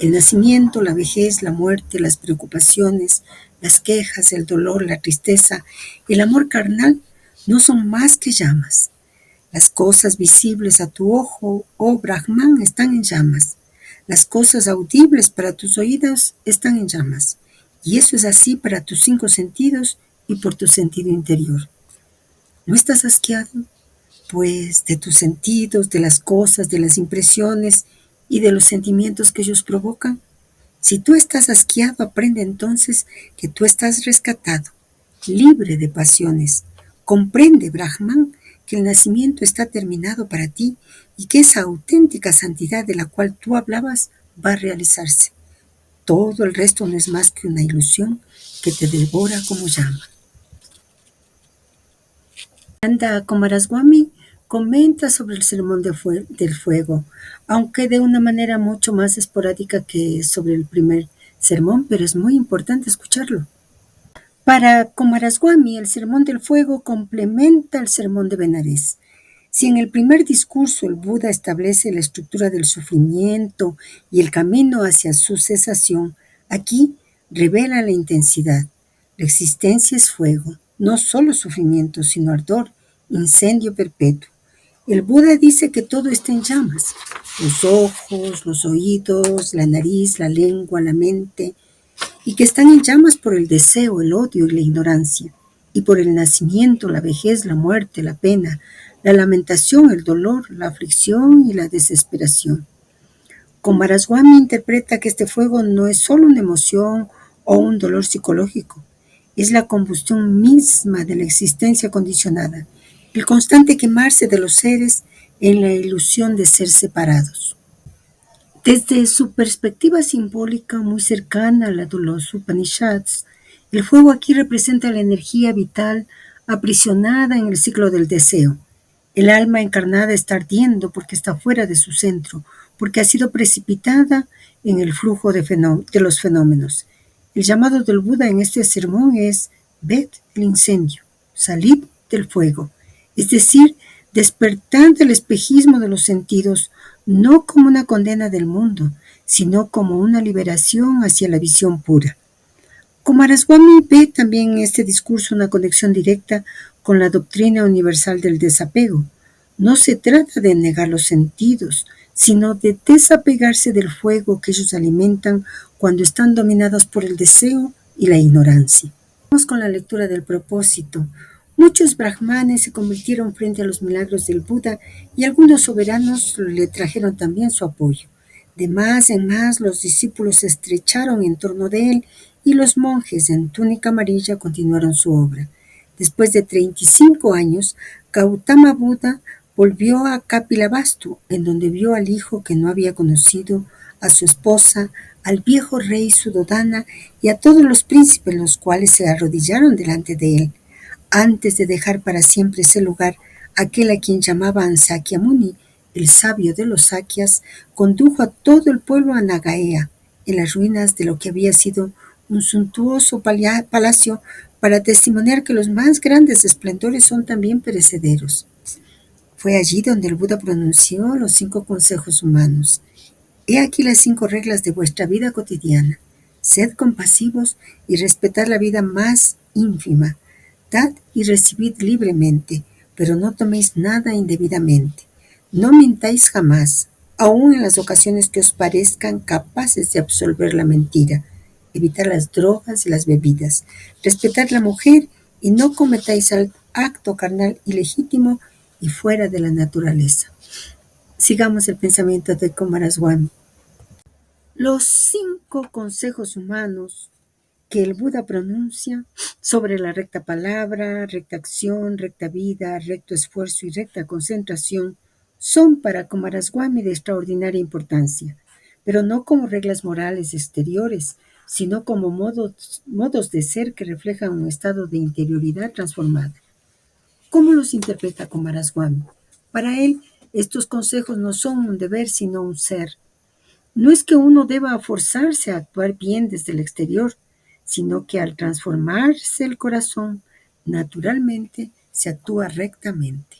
Speaker 1: El nacimiento, la vejez, la muerte, las preocupaciones, las quejas, el dolor, la tristeza, el amor carnal no son más que llamas. Las cosas visibles a tu ojo, oh Brahman, están en llamas. Las cosas audibles para tus oídos están en llamas. Y eso es así para tus 5 sentidos y por tu sentido interior. ¿No estás asqueado? Pues de tus sentidos, de las cosas, de las impresiones y de los sentimientos que ellos provocan. Si tú estás asqueado, aprende entonces que tú estás rescatado, libre de pasiones. Comprende, Brahman, que el nacimiento está terminado para ti y que esa auténtica santidad de la cual tú hablabas va a realizarse. Todo el resto no es más que una ilusión que te devora como llama. Anda Coomaraswamy comenta sobre el sermón del fuego, aunque de una manera mucho más esporádica que sobre el primer sermón, pero es muy importante escucharlo. Para Coomaraswamy, el sermón del fuego complementa el sermón de Benares. Si en el primer discurso el Buda establece la estructura del sufrimiento y el camino hacia su cesación, aquí revela la intensidad. La existencia es fuego, no solo sufrimiento, sino ardor, incendio perpetuo. El Buda dice que todo está en llamas: los ojos, los oídos, la nariz, la lengua, la mente, y que están en llamas por el deseo, el odio y la ignorancia, y por el nacimiento, la vejez, la muerte, la pena, la lamentación, el dolor, la aflicción y la desesperación. Coomaraswamy interpreta que este fuego no es solo una emoción o un dolor psicológico, es la combustión misma de la existencia condicionada, el constante quemarse de los seres en la ilusión de ser separados. Desde su perspectiva simbólica muy cercana a la de los Upanishads, el fuego aquí representa la energía vital aprisionada en el ciclo del deseo. El alma encarnada está ardiendo porque está fuera de su centro, porque ha sido precipitada en el flujo de los fenómenos. El llamado del Buda en este sermón es: ved el incendio, salid del fuego, es decir, despertar del espejismo de los sentidos, no como una condena del mundo, sino como una liberación hacia la visión pura. Coomaraswamy ve también en este discurso una conexión directa con la doctrina universal del desapego. No se trata de negar los sentidos, sino de desapegarse del fuego que ellos alimentan cuando están dominados por el deseo y la ignorancia. Vamos con la lectura del propósito. Muchos brahmanes se convirtieron frente a los milagros del Buda y algunos soberanos le trajeron también su apoyo. De más en más los discípulos se estrecharon en torno de él y los monjes en túnica amarilla continuaron su obra. Después de 35 años, Gautama Buda volvió a Kapilavastu, en donde vio al hijo que no había conocido, a su esposa, al viejo rey Suddhodana y a todos los príncipes, los cuales se arrodillaron delante de él. Antes de dejar para siempre ese lugar, aquel a quien llamaban Sakyamuni, el sabio de los Sakyas, condujo a todo el pueblo a Nagaea, en las ruinas de lo que había sido un suntuoso palacio, para testimoniar que los más grandes esplendores son también perecederos. Fue allí donde el Buda pronunció los 5 consejos humanos. He aquí las 5 reglas de vuestra vida cotidiana. Sed compasivos y respetad la vida más ínfima. Dad y recibid libremente, pero no toméis nada indebidamente. No mintáis jamás, aun en las ocasiones que os parezcan capaces de absolver la mentira. Evitar las drogas y las bebidas. Respetad la mujer y no cometáis acto carnal ilegítimo y fuera de la naturaleza. Sigamos el pensamiento de Coomaraswamy. Los 5 consejos humanos que el Buda pronuncia sobre la recta palabra, recta acción, recta vida, recto esfuerzo y recta concentración son para Coomaraswamy de extraordinaria importancia, pero no como reglas morales exteriores, sino como modos de ser que reflejan un estado de interioridad transformada. ¿Cómo los interpreta Coomaraswamy? Para él, estos consejos no son un deber, sino un ser. No es que uno deba forzarse a actuar bien desde el exterior, sino que al transformarse el corazón, naturalmente se actúa rectamente.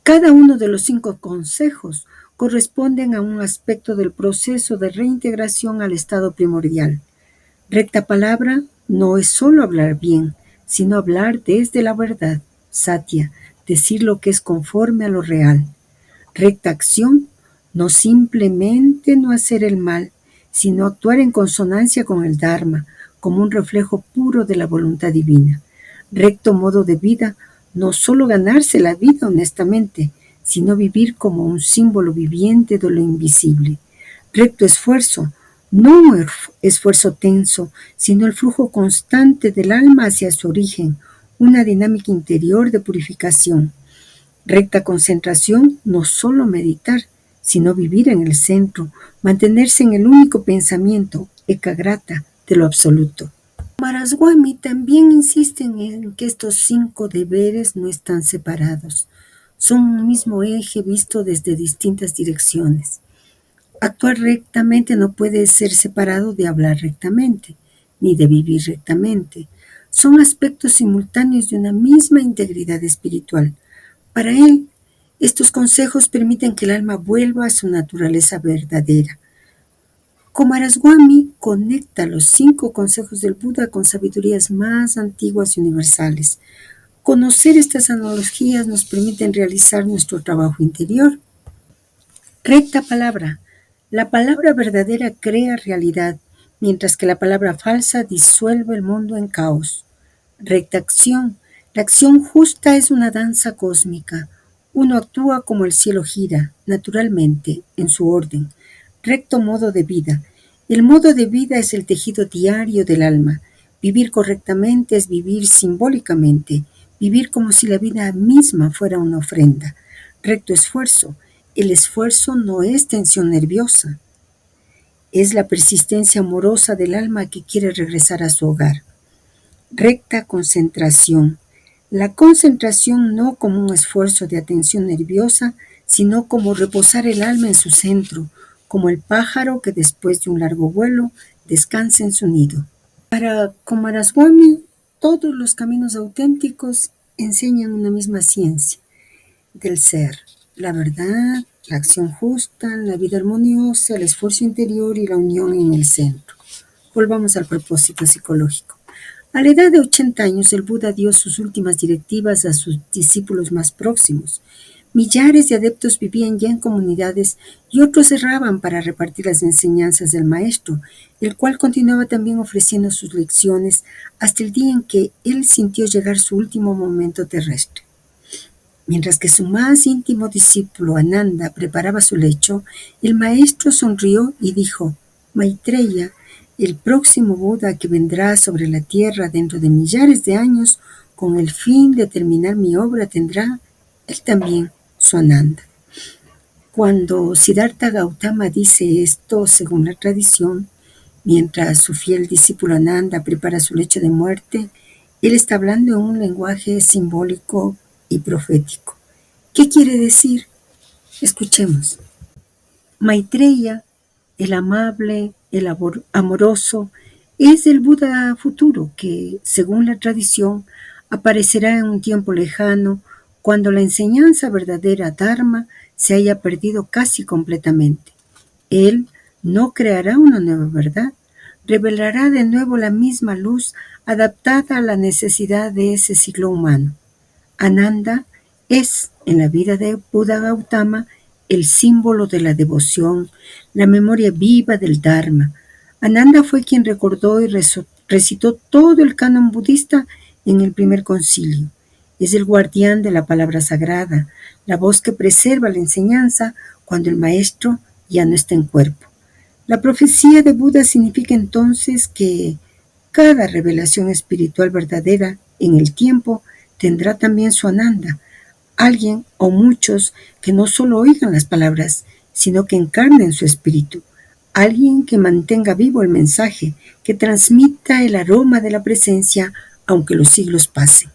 Speaker 1: Cada uno de los 5 consejos corresponden a un aspecto del proceso de reintegración al estado primordial. Recta palabra no es solo hablar bien, sino hablar desde la verdad, satya, decir lo que es conforme a lo real. Recta acción, no simplemente no hacer el mal, sino actuar en consonancia con el Dharma, como un reflejo puro de la voluntad divina. Recto modo de vida, no solo ganarse la vida honestamente, sino vivir como un símbolo viviente de lo invisible. Recto esfuerzo, no un esfuerzo tenso, sino el flujo constante del alma hacia su origen, una dinámica interior de purificación. Recta concentración, no solo meditar, sino vivir en el centro, mantenerse en el único pensamiento, ekagrata, de lo absoluto. Maraswami también insisten en que estos 5 deberes no están separados, son un mismo eje visto desde distintas direcciones. Actuar rectamente no puede ser separado de hablar rectamente, ni de vivir rectamente. Son aspectos simultáneos de una misma integridad espiritual. Para él, estos consejos permiten que el alma vuelva a su naturaleza verdadera. Kumaraswamy conecta los 5 consejos del Buda con sabidurías más antiguas y universales. Conocer estas analogías nos permite realizar nuestro trabajo interior. Recta palabra. La palabra verdadera crea realidad, mientras que la palabra falsa disuelve el mundo en caos. Recta acción. La acción justa es una danza cósmica. Uno actúa como el cielo gira, naturalmente, en su orden. Recto modo de vida. El modo de vida es el tejido diario del alma. Vivir correctamente es vivir simbólicamente, vivir como si la vida misma fuera una ofrenda. Recto esfuerzo. El esfuerzo no es tensión nerviosa, es la persistencia amorosa del alma que quiere regresar a su hogar. Recta concentración. La concentración no como un esfuerzo de atención nerviosa, sino como reposar el alma en su centro, como el pájaro que después de un largo vuelo descansa en su nido. Para Kumaraswamy, todos los caminos auténticos enseñan una misma ciencia del ser, la verdad, la acción justa, la vida armoniosa, el esfuerzo interior y la unión en el centro. Volvamos al propósito psicológico. A la edad de 80 años, el Buda dio sus últimas directivas a sus discípulos más próximos. Millares de adeptos vivían ya en comunidades y otros cerraban para repartir las enseñanzas del maestro, el cual continuaba también ofreciendo sus lecciones hasta el día en que él sintió llegar su último momento terrestre. Mientras que su más íntimo discípulo Ananda preparaba su lecho, el maestro sonrió y dijo: Maitreya, el próximo Buda que vendrá sobre la tierra dentro de millares de años, con el fin de terminar mi obra, tendrá él también su Ananda. Cuando Siddhartha Gautama dice esto, según la tradición, mientras su fiel discípulo Ananda prepara su lecho de muerte, él está hablando en un lenguaje simbólico y profético. ¿Qué quiere decir? Escuchemos. Maitreya, el amable, el amoroso, es el Buda futuro que, según la tradición, aparecerá en un tiempo lejano cuando la enseñanza verdadera Dharma se haya perdido casi completamente. Él no creará una nueva verdad, revelará de nuevo la misma luz adaptada a la necesidad de ese siglo humano. Ananda es, en la vida de Buda Gautama, el símbolo de la devoción, la memoria viva del Dharma. Ananda fue quien recordó y recitó todo el canon budista en el primer concilio. Es el guardián de la palabra sagrada, la voz que preserva la enseñanza cuando el maestro ya no está en cuerpo. La profecía de Buda significa entonces que cada revelación espiritual verdadera en el tiempo tendrá también su Ananda, alguien o muchos que no solo oigan las palabras, sino que encarnen su espíritu, alguien que mantenga vivo el mensaje, que transmita el aroma de la presencia aunque los siglos pasen.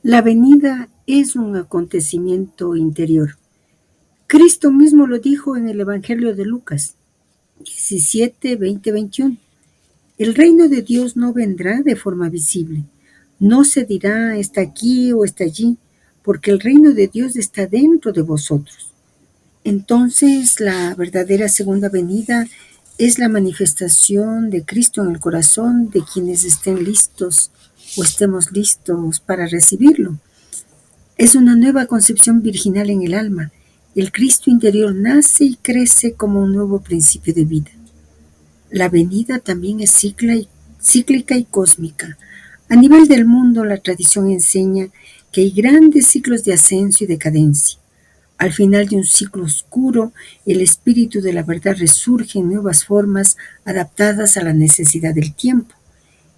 Speaker 1: La venida es un acontecimiento interior. Cristo mismo lo dijo en el Evangelio de Lucas 17, 20, 21. El reino de Dios no vendrá de forma visible. No se dirá está aquí o está allí, porque el reino de Dios está dentro de vosotros. Entonces, la verdadera segunda venida es la manifestación de Cristo en el corazón de quienes estén listos o estemos listos para recibirlo. Es una nueva concepción virginal en el alma. El Cristo interior nace y crece como un nuevo principio de vida. La venida también es cíclica y cósmica. A nivel del mundo, la tradición enseña que hay grandes ciclos de ascenso y decadencia. Al final de un ciclo oscuro, el espíritu de la verdad resurge en nuevas formas adaptadas a la necesidad del tiempo.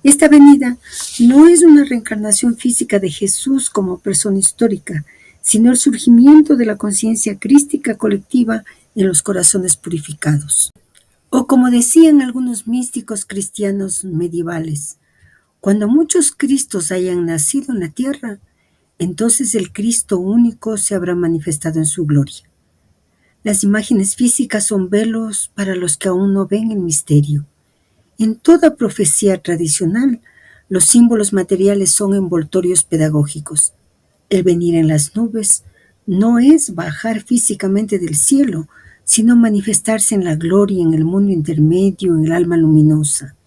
Speaker 1: Esta venida no es una reencarnación física de Jesús como persona histórica, sino el surgimiento de la conciencia crística colectiva en los corazones purificados. O como decían algunos místicos cristianos medievales, cuando muchos Cristos hayan nacido en la tierra, entonces el Cristo único se habrá manifestado en su gloria. Las imágenes físicas son velos para los que aún no ven el misterio. En toda profecía tradicional, los símbolos materiales son envoltorios pedagógicos. El venir en las nubes no es bajar físicamente del cielo, sino manifestarse en la gloria, en el mundo intermedio, en el alma luminosa.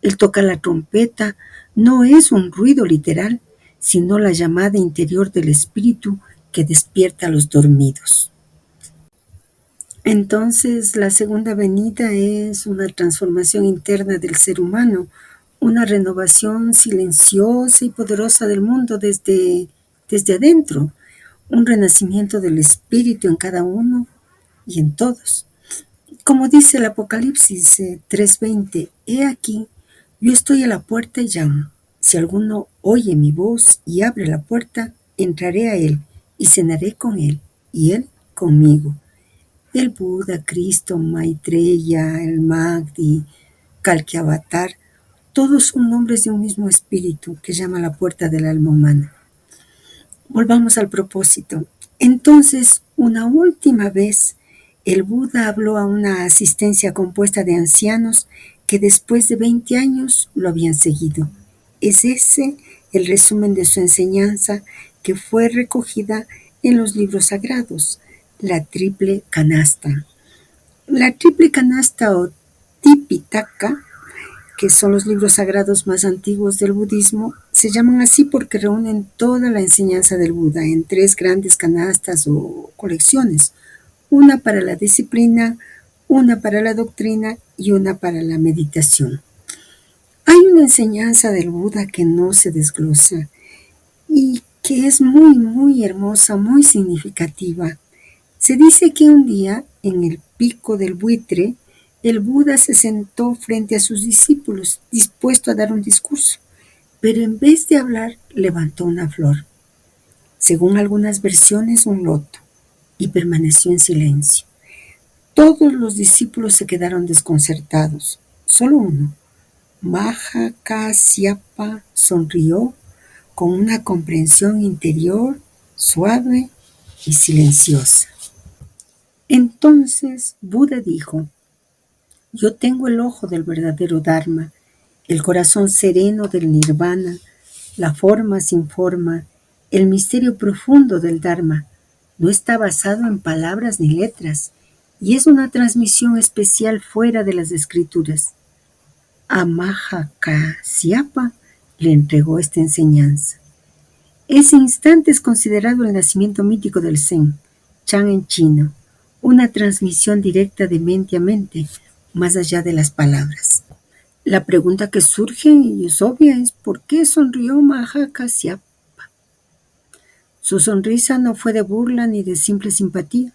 Speaker 1: El tocar la trompeta no es un ruido literal, sino la llamada interior del espíritu que despierta a los dormidos. Entonces, la segunda venida es una transformación interna del ser humano, una renovación silenciosa y poderosa del mundo desde adentro, un renacimiento del espíritu en cada uno y en todos. Como dice el Apocalipsis 3:20, he aquí, yo estoy a la puerta y llamo. Si alguno oye mi voz y abre la puerta, entraré a él y cenaré con él y él conmigo. El Buda, Cristo, Maitreya, el Mahdi, Kalki Avatar, todos son nombres de un mismo espíritu que llama a la puerta del alma humana. Volvamos al propósito. Entonces, una última vez, el Buda habló a una asistencia compuesta de ancianos que después de 20 años lo habían seguido. Es ese el resumen de su enseñanza que fue recogida en los libros sagrados, la triple canasta. La triple canasta o Tipitaka, que son los libros sagrados más antiguos del budismo, se llaman así porque reúnen toda la enseñanza del Buda en 3 grandes canastas o colecciones, una para la disciplina, una para la doctrina y una para la meditación. Hay una enseñanza del Buda que no se desglosa y que es muy, muy hermosa, muy significativa. Se dice que un día, en el pico del buitre, el Buda se sentó frente a sus discípulos, dispuesto a dar un discurso, pero en vez de hablar, levantó una flor, según algunas versiones un loto, y permaneció en silencio. Todos los discípulos se quedaron desconcertados. Solo uno, Maha Kasyapa, sonrió con una comprensión interior suave y silenciosa. Entonces Buda dijo, yo tengo el ojo del verdadero Dharma, el corazón sereno del Nirvana, la forma sin forma, el misterio profundo del Dharma. No está basado en palabras ni letras, y es una transmisión especial fuera de las escrituras. A Maha Kasyapa le entregó esta enseñanza. Ese instante es considerado el nacimiento mítico del Zen, Chan en chino, una transmisión directa de mente a mente, más allá de las palabras. La pregunta que surge, y es obvia, es ¿por qué sonrió Maha Kasyapa? Su sonrisa no fue de burla ni de simple simpatía,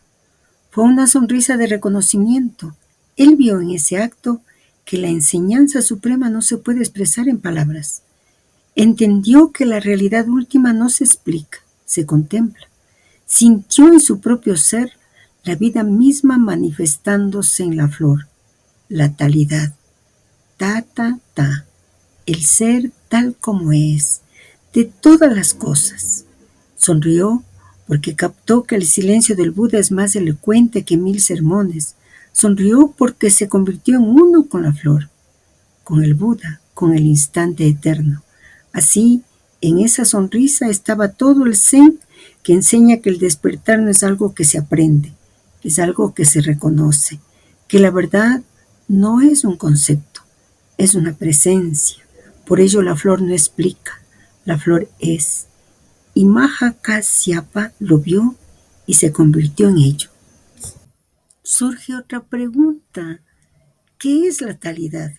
Speaker 1: fue una sonrisa de reconocimiento. Él vio en ese acto que la enseñanza suprema no se puede expresar en palabras. Entendió que la realidad última no se explica, se contempla. Sintió en su propio ser la vida misma manifestándose en la flor, la talidad, ta, ta, ta, el ser tal como es, de todas las cosas. Sonrió porque captó que el silencio del Buda es más elocuente que 1000 sermones. Sonrió porque se convirtió en uno con la flor, con el Buda, con el instante eterno. Así, en esa sonrisa estaba todo el Zen que enseña que el despertar no es algo que se aprende, es algo que se reconoce, que la verdad no es un concepto, es una presencia. Por ello la flor no explica, la flor es. Y Maha Kasyapa lo vio y se convirtió en ello. Surge otra pregunta. ¿Qué es la talidad?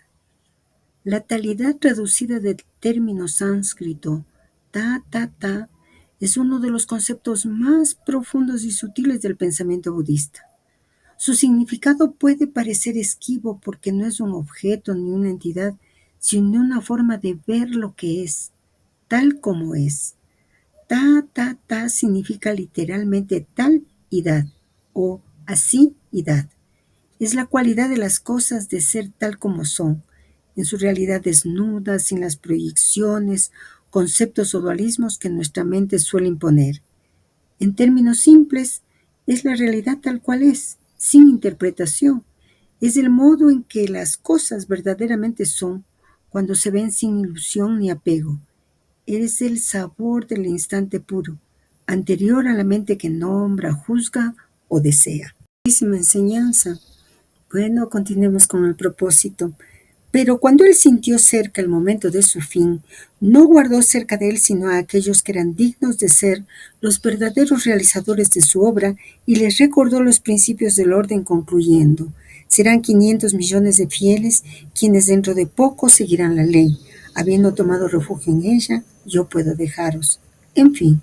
Speaker 1: La talidad, traducida del término sánscrito ta, es uno de los conceptos más profundos y sutiles del pensamiento budista. Su significado puede parecer esquivo porque no es un objeto ni una entidad, sino una forma de ver lo que es, tal como es. Ta significa literalmente tal y dad, o así y dad. Es la cualidad de las cosas de ser tal como son, en su realidad desnuda, sin las proyecciones, conceptos o dualismos que nuestra mente suele imponer. En términos simples, es la realidad tal cual es, sin interpretación. Es el modo en que las cosas verdaderamente son, cuando se ven sin ilusión ni apego. Es el sabor del instante puro, anterior a la mente que nombra, juzga o desea. Buenísima enseñanza. Bueno, continuemos con el propósito. Pero cuando él sintió cerca el momento de su fin, no guardó cerca de él sino a aquellos que eran dignos de ser los verdaderos realizadores de su obra y les recordó los principios del orden concluyendo: serán 500 millones de fieles quienes dentro de poco seguirán la ley. Habiendo tomado refugio en ella, yo puedo dejaros. En fin,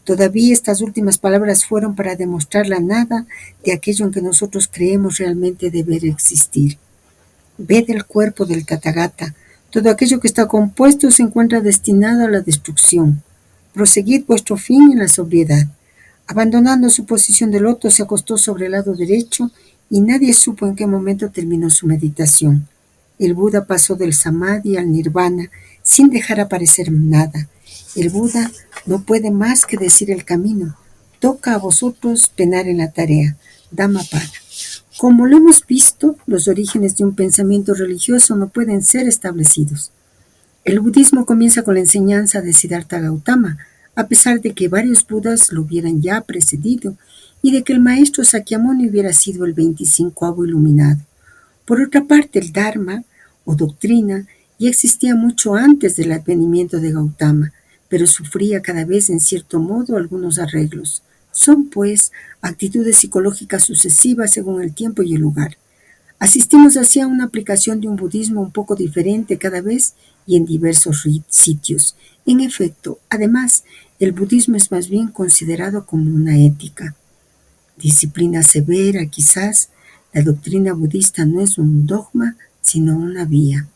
Speaker 1: todavía estas últimas palabras fueron para demostrar la nada de aquello en que nosotros creemos realmente deber existir. Ved el cuerpo del Tathagata. Todo aquello que está compuesto se encuentra destinado a la destrucción. Proseguid vuestro fin en la sobriedad. Abandonando su posición de loto, se acostó sobre el lado derecho y nadie supo en qué momento terminó su meditación. El Buda pasó del samadhi al nirvana sin dejar aparecer nada. El Buda no puede más que decir el camino. Toca a vosotros penar en la tarea. Dhammapada. Como lo hemos visto, los orígenes de un pensamiento religioso no pueden ser establecidos. El budismo comienza con la enseñanza de Siddhartha Gautama, a pesar de que varios budas lo hubieran ya precedido y de que el maestro Sakyamuni hubiera sido el 25º iluminado. Por otra parte, el Dharma, o doctrina, ya existía mucho antes del advenimiento de Gautama, pero sufría cada vez en cierto modo algunos arreglos. Son, pues, actitudes psicológicas sucesivas según el tiempo y el lugar. Asistimos así a una aplicación de un budismo un poco diferente cada vez y en diversos sitios. En efecto, además, el budismo es más bien considerado como una ética. Disciplina severa, quizás. La doctrina budista no es un dogma, sino una vía.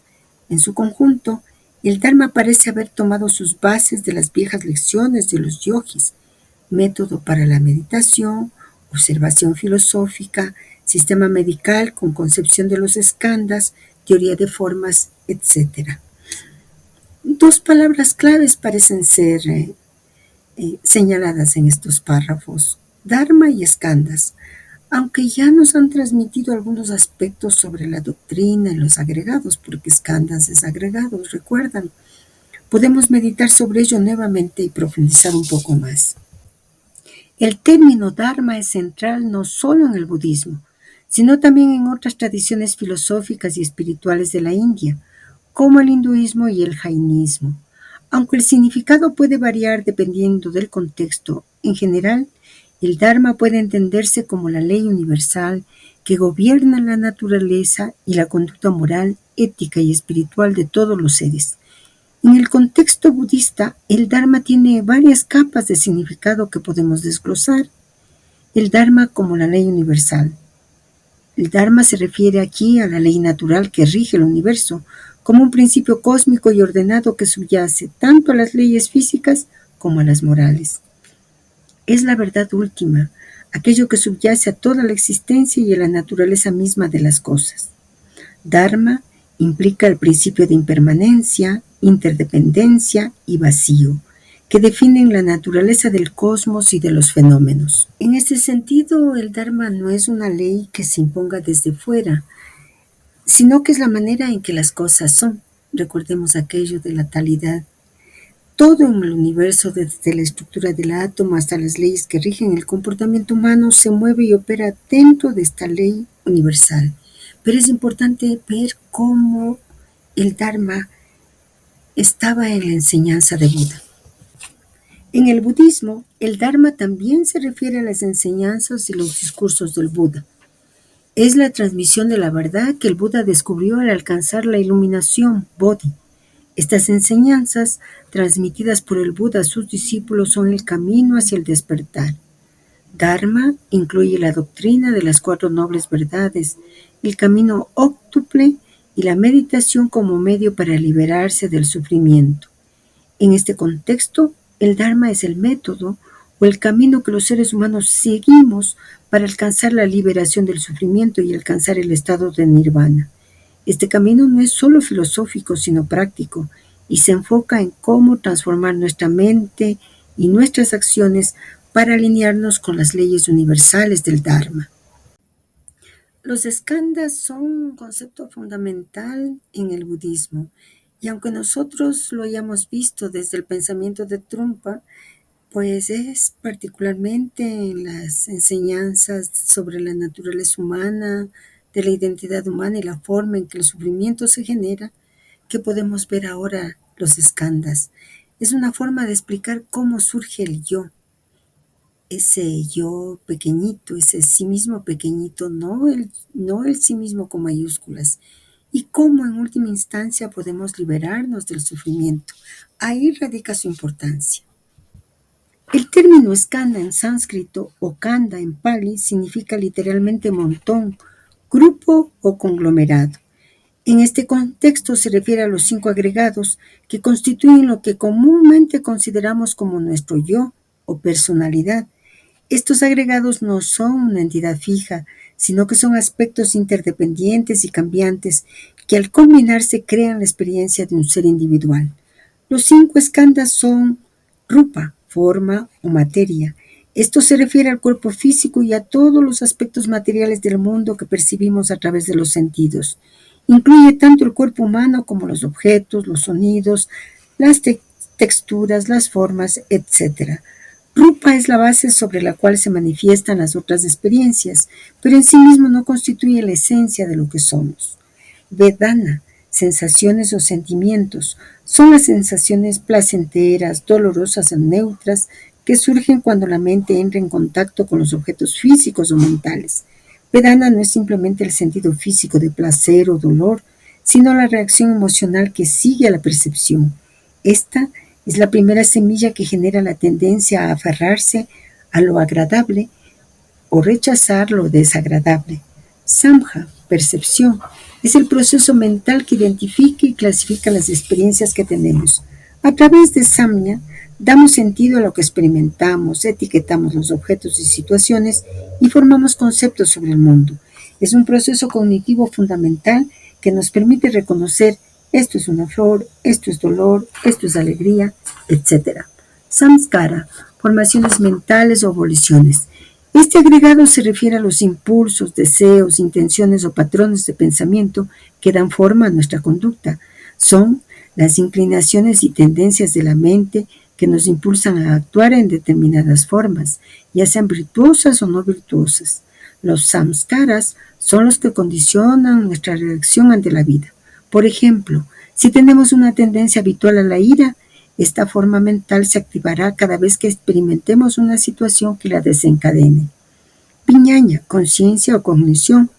Speaker 1: En su conjunto, el Dharma parece haber tomado sus bases de las viejas lecciones de los yogis: método para la meditación, observación filosófica, sistema medical con concepción de los skandhas, teoría de formas, etc. Dos palabras claves parecen ser señaladas en estos párrafos: Dharma y skandhas. Aunque ya nos han transmitido algunos aspectos sobre la doctrina y los agregados, porque skandhas es agregados, recuerdan, podemos meditar sobre ello nuevamente y profundizar un poco más. El término Dharma es central no solo en el budismo, sino también en otras tradiciones filosóficas y espirituales de la India, como el hinduismo y el jainismo. Aunque el significado puede variar dependiendo del contexto, en general, el Dharma puede entenderse como la ley universal que gobierna la naturaleza y la conducta moral, ética y espiritual de todos los seres. En el contexto budista, el Dharma tiene varias capas de significado que podemos desglosar. El Dharma como la ley universal. El Dharma se refiere aquí a la ley natural que rige el universo, como un principio cósmico y ordenado que subyace tanto a las leyes físicas como a las morales. Es la verdad última, aquello que subyace a toda la existencia y a la naturaleza misma de las cosas. Dharma implica el principio de impermanencia, interdependencia y vacío. que definen la naturaleza del cosmos y de los fenómenos. En este sentido, el Dharma no es una ley que se imponga desde fuera, sino que es la manera en que las cosas son. Recordemos aquello de la talidad. Todo en el universo, desde la estructura del átomo hasta las leyes que rigen el comportamiento humano, se mueve y opera dentro de esta ley universal. Pero es importante ver cómo el Dharma estaba en la enseñanza de Buda. En el budismo, el Dharma también se refiere a las enseñanzas y los discursos del Buda. Es la transmisión de la verdad que el Buda descubrió al alcanzar la iluminación, Bodhi. Estas enseñanzas, transmitidas por el Buda a sus discípulos, son el camino hacia el despertar. Dharma incluye la doctrina de las 4 nobles verdades, el camino óctuple y la meditación como medio para liberarse del sufrimiento. En este contexto, el Dharma es el método o el camino que los seres humanos seguimos para alcanzar la liberación del sufrimiento y alcanzar el estado de nirvana. Este camino no es solo filosófico, sino práctico, y se enfoca en cómo transformar nuestra mente y nuestras acciones para alinearnos con las leyes universales del Dharma. Los skandhas son un concepto fundamental en el budismo, y aunque nosotros lo hayamos visto desde el pensamiento de Trungpa, pues es particularmente en las enseñanzas sobre la naturaleza humana, de la identidad humana y la forma en que el sufrimiento se genera, que podemos ver ahora los skandhas. Es una forma de explicar cómo surge el ese yo pequeñito, ese sí mismo pequeñito, no el sí mismo con mayúsculas, y cómo en última instancia podemos liberarnos del sufrimiento. Ahí radica su importancia. El término skandha en sánscrito o kanda en pali significa literalmente montón, grupo o conglomerado. En este contexto se refiere a los 5 agregados que constituyen lo que comúnmente consideramos como nuestro yo o personalidad. Estos agregados no son una entidad fija, sino que son aspectos interdependientes y cambiantes que al combinarse crean la experiencia de un ser individual. Los 5 skandhas son rupa, forma o materia. Esto se refiere al cuerpo físico y a todos los aspectos materiales del mundo que percibimos a través de los sentidos. Incluye tanto el cuerpo humano como los objetos, los sonidos, las texturas, las formas, etc. Rupa es la base sobre la cual se manifiestan las otras experiencias, pero en sí mismo no constituye la esencia de lo que somos. Vedana, sensaciones o sentimientos, son las sensaciones placenteras, dolorosas o neutras que surgen cuando la mente entra en contacto con los objetos físicos o mentales. Vedana no es simplemente el sentido físico de placer o dolor, sino la reacción emocional que sigue a la percepción. Esta es la primera semilla que genera la tendencia a aferrarse a lo agradable o rechazar lo desagradable. Samja, percepción, es el proceso mental que identifica y clasifica las experiencias que tenemos. A través de samya, damos sentido a lo que experimentamos, etiquetamos los objetos y situaciones y formamos conceptos sobre el mundo. Es un proceso cognitivo fundamental que nos permite reconocer esto es una flor, esto es dolor, esto es alegría, etc. Samskara, formaciones mentales o voliciones. Este agregado se refiere a los impulsos, deseos, intenciones o patrones de pensamiento que dan forma a nuestra conducta. Son las inclinaciones y tendencias de la mente que nos impulsan a actuar en determinadas formas, ya sean virtuosas o no virtuosas. Los samskaras son los que condicionan nuestra reacción ante la vida. Por ejemplo, si tenemos una tendencia habitual a la ira, esta forma mental se activará cada vez que experimentemos una situación que la desencadene. Viñaña, conciencia o cognición.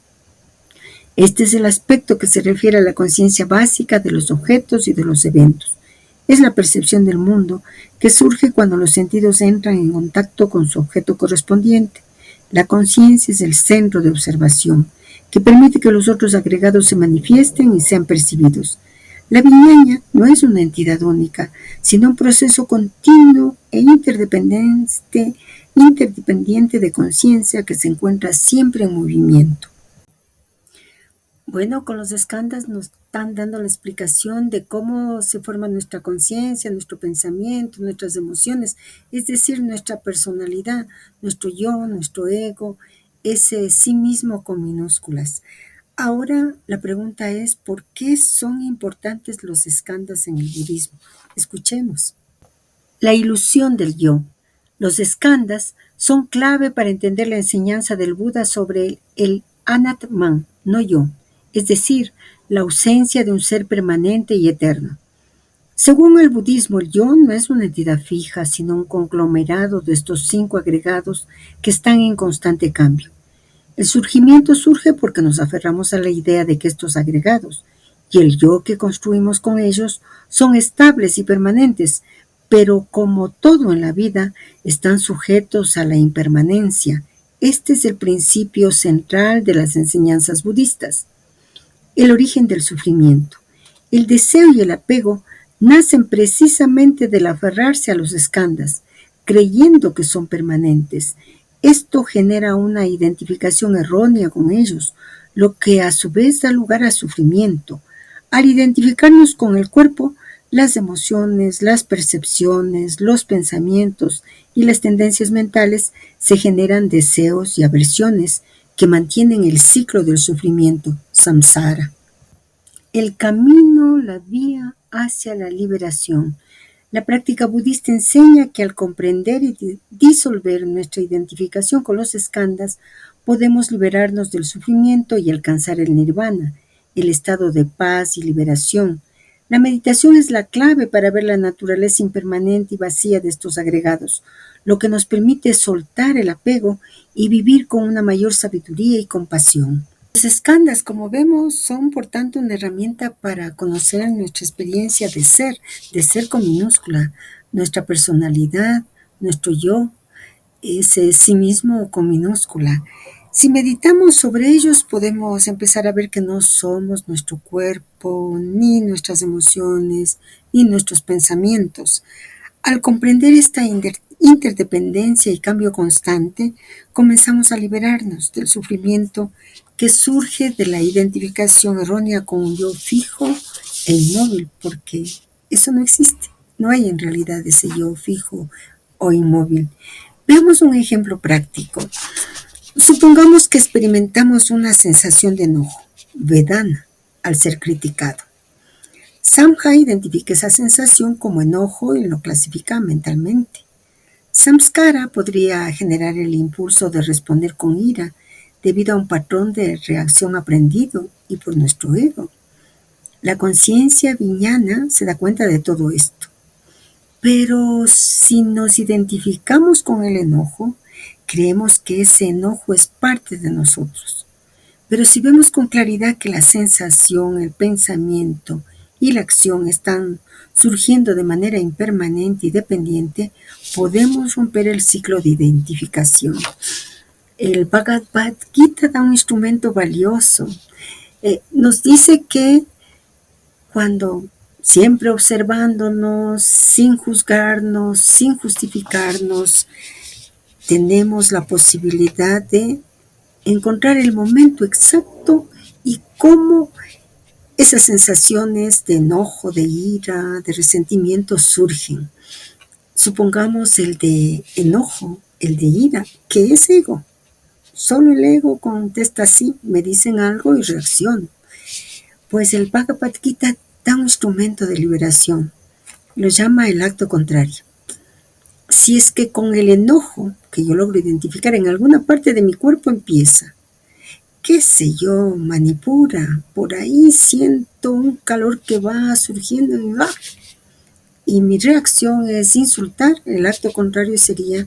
Speaker 1: Este es el aspecto que se refiere a la conciencia básica de los objetos y de los eventos. Es la percepción del mundo que surge cuando los sentidos entran en contacto con su objeto correspondiente. La conciencia es el centro de observación que permite que los otros agregados se manifiesten y sean percibidos. La viñaña no es una entidad única, sino un proceso continuo e interdependiente de conciencia que se encuentra siempre en movimiento. Bueno, con los skandhas nos están dando la explicación de cómo se forma nuestra conciencia, nuestro pensamiento, nuestras emociones, es decir, nuestra personalidad, nuestro yo, nuestro ego, ese sí mismo con minúsculas. Ahora la pregunta es, ¿por qué son importantes los skandhas en el budismo? Escuchemos. La ilusión del yo. Los skandhas son clave para entender la enseñanza del Buda sobre el Anatman, no yo, es decir, la ausencia de un ser permanente y eterno. Según el budismo, el yo no es una entidad fija, sino un conglomerado de estos 5 agregados que están en constante cambio. El surgimiento surge porque nos aferramos a la idea de que estos agregados y el yo que construimos con ellos son estables y permanentes, pero como todo en la vida, están sujetos a la impermanencia. Este es el principio central de las enseñanzas budistas. El origen del sufrimiento. El deseo y el apego nacen precisamente del aferrarse a los skandhas, creyendo que son permanentes. Esto genera una identificación errónea con ellos, lo que a su vez da lugar a sufrimiento. Al identificarnos con el cuerpo, las emociones, las percepciones, los pensamientos y las tendencias mentales se generan deseos y aversiones que mantienen el ciclo del sufrimiento, samsara. El camino, la vía hacia la liberación. La práctica budista enseña que al comprender y disolver nuestra identificación con los skandhas, podemos liberarnos del sufrimiento y alcanzar el nirvana, el estado de paz y liberación. La meditación es la clave para ver la naturaleza impermanente y vacía de estos agregados, lo que nos permite soltar el apego y vivir con una mayor sabiduría y compasión. Los skandhas, como vemos, son por tanto una herramienta para conocer nuestra experiencia de ser con minúscula, nuestra personalidad, nuestro yo, ese sí mismo con minúscula. Si meditamos sobre ellos, podemos empezar a ver que no somos nuestro cuerpo, ni nuestras emociones, ni nuestros pensamientos. Al comprender esta interdependencia y cambio constante, comenzamos a liberarnos del sufrimiento que surge de la identificación errónea con un yo fijo e inmóvil, porque eso no existe. No hay en realidad ese yo fijo o inmóvil. Veamos un ejemplo práctico. Supongamos que experimentamos una sensación de enojo, vedana, al ser criticado. Samja identifica esa sensación como enojo y lo clasifica mentalmente. Samskara podría generar el impulso de responder con ira debido a un patrón de reacción aprendido y por nuestro ego. La conciencia viñana se da cuenta de todo esto. Pero si nos identificamos con el enojo, creemos que ese enojo es parte de nosotros. Pero si vemos con claridad que la sensación, el pensamiento y la acción están surgiendo de manera impermanente y dependiente, podemos romper el ciclo de identificación. El Bhagavad Gita da un instrumento valioso. Nos dice que cuando siempre observándonos, sin juzgarnos, sin justificarnos, tenemos la posibilidad de encontrar el momento exacto y cómo esas sensaciones de enojo, de ira, de resentimiento surgen. Supongamos el de enojo, el de ira, que es ego. Solo el ego contesta así, me dicen algo y reacciono. Pues el Bhagavad Gita da un instrumento de liberación. Lo llama el acto contrario. Si es que con el enojo que yo logro identificar en alguna parte de mi cuerpo empieza, qué sé yo, Manipura, por ahí siento un calor que va surgiendo y mi reacción es insultar, el acto contrario sería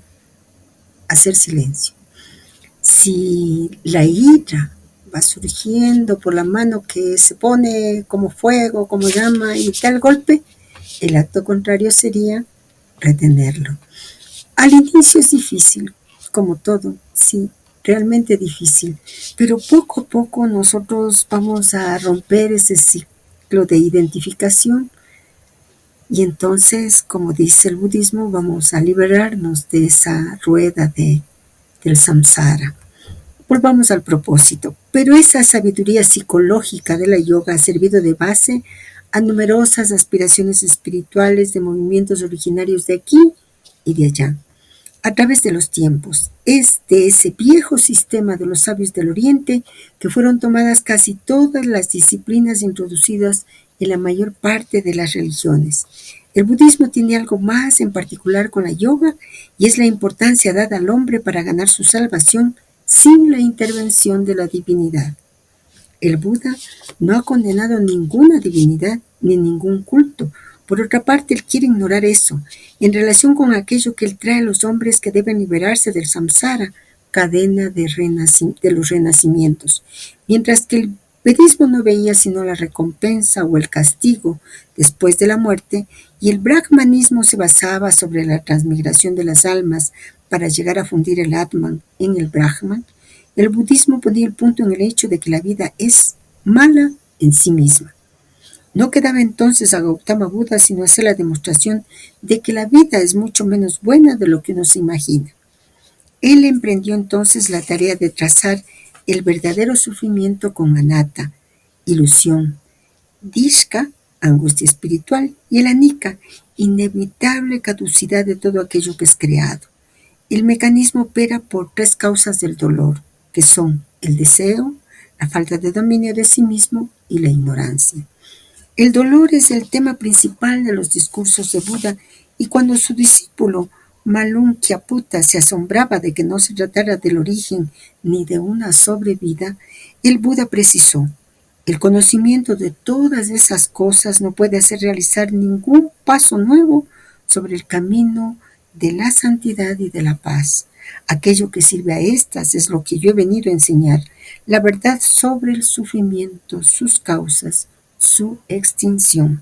Speaker 1: hacer silencio. Si la ira va surgiendo por la mano que se pone como fuego, como llama y tal golpe, el acto contrario sería retenerlo. Al inicio es difícil, como todo, sí, realmente difícil, pero poco a poco nosotros vamos a romper ese ciclo de identificación y entonces, como dice el budismo, vamos a liberarnos de esa rueda del samsara. Volvamos al propósito. Pero esa sabiduría psicológica de la yoga ha servido de base a numerosas aspiraciones espirituales de movimientos originarios de aquí y de allá, a través de los tiempos. Es de ese viejo sistema de los sabios del Oriente que fueron tomadas casi todas las disciplinas introducidas en la mayor parte de las religiones. El budismo tiene algo más en particular con la yoga y es la importancia dada al hombre para ganar su salvación sin la intervención de la divinidad. El Buda no ha condenado ninguna divinidad ni ningún culto. Por otra parte, él quiere ignorar eso, en relación con aquello que él trae a los hombres que deben liberarse del samsara, cadena de los renacimientos, mientras que el vedismo no veía sino la recompensa o el castigo después de la muerte, y el brahmanismo se basaba sobre la transmigración de las almas para llegar a fundir el Atman en el Brahman. El budismo ponía el punto en el hecho de que la vida es mala en sí misma. No quedaba entonces a Gautama Buda sino hacer la demostración de que la vida es mucho menos buena de lo que uno se imagina. Él emprendió entonces la tarea de trazar el verdadero sufrimiento con anatta, ilusión, dishka, angustia espiritual, y el anicca, inevitable caducidad de todo aquello que es creado. El mecanismo opera por tres causas del dolor, que son el deseo, la falta de dominio de sí mismo y la ignorancia. El dolor es el tema principal de los discursos de Buda, y cuando su discípulo Malunkyaputta se asombraba de que no se tratara del origen ni de una sobrevida, el Buda precisó: el conocimiento de todas esas cosas no puede hacer realizar ningún paso nuevo sobre el camino de la santidad y de la paz. Aquello que sirve a estas es lo que yo he venido a enseñar, la verdad sobre el sufrimiento, sus causas, su extinción.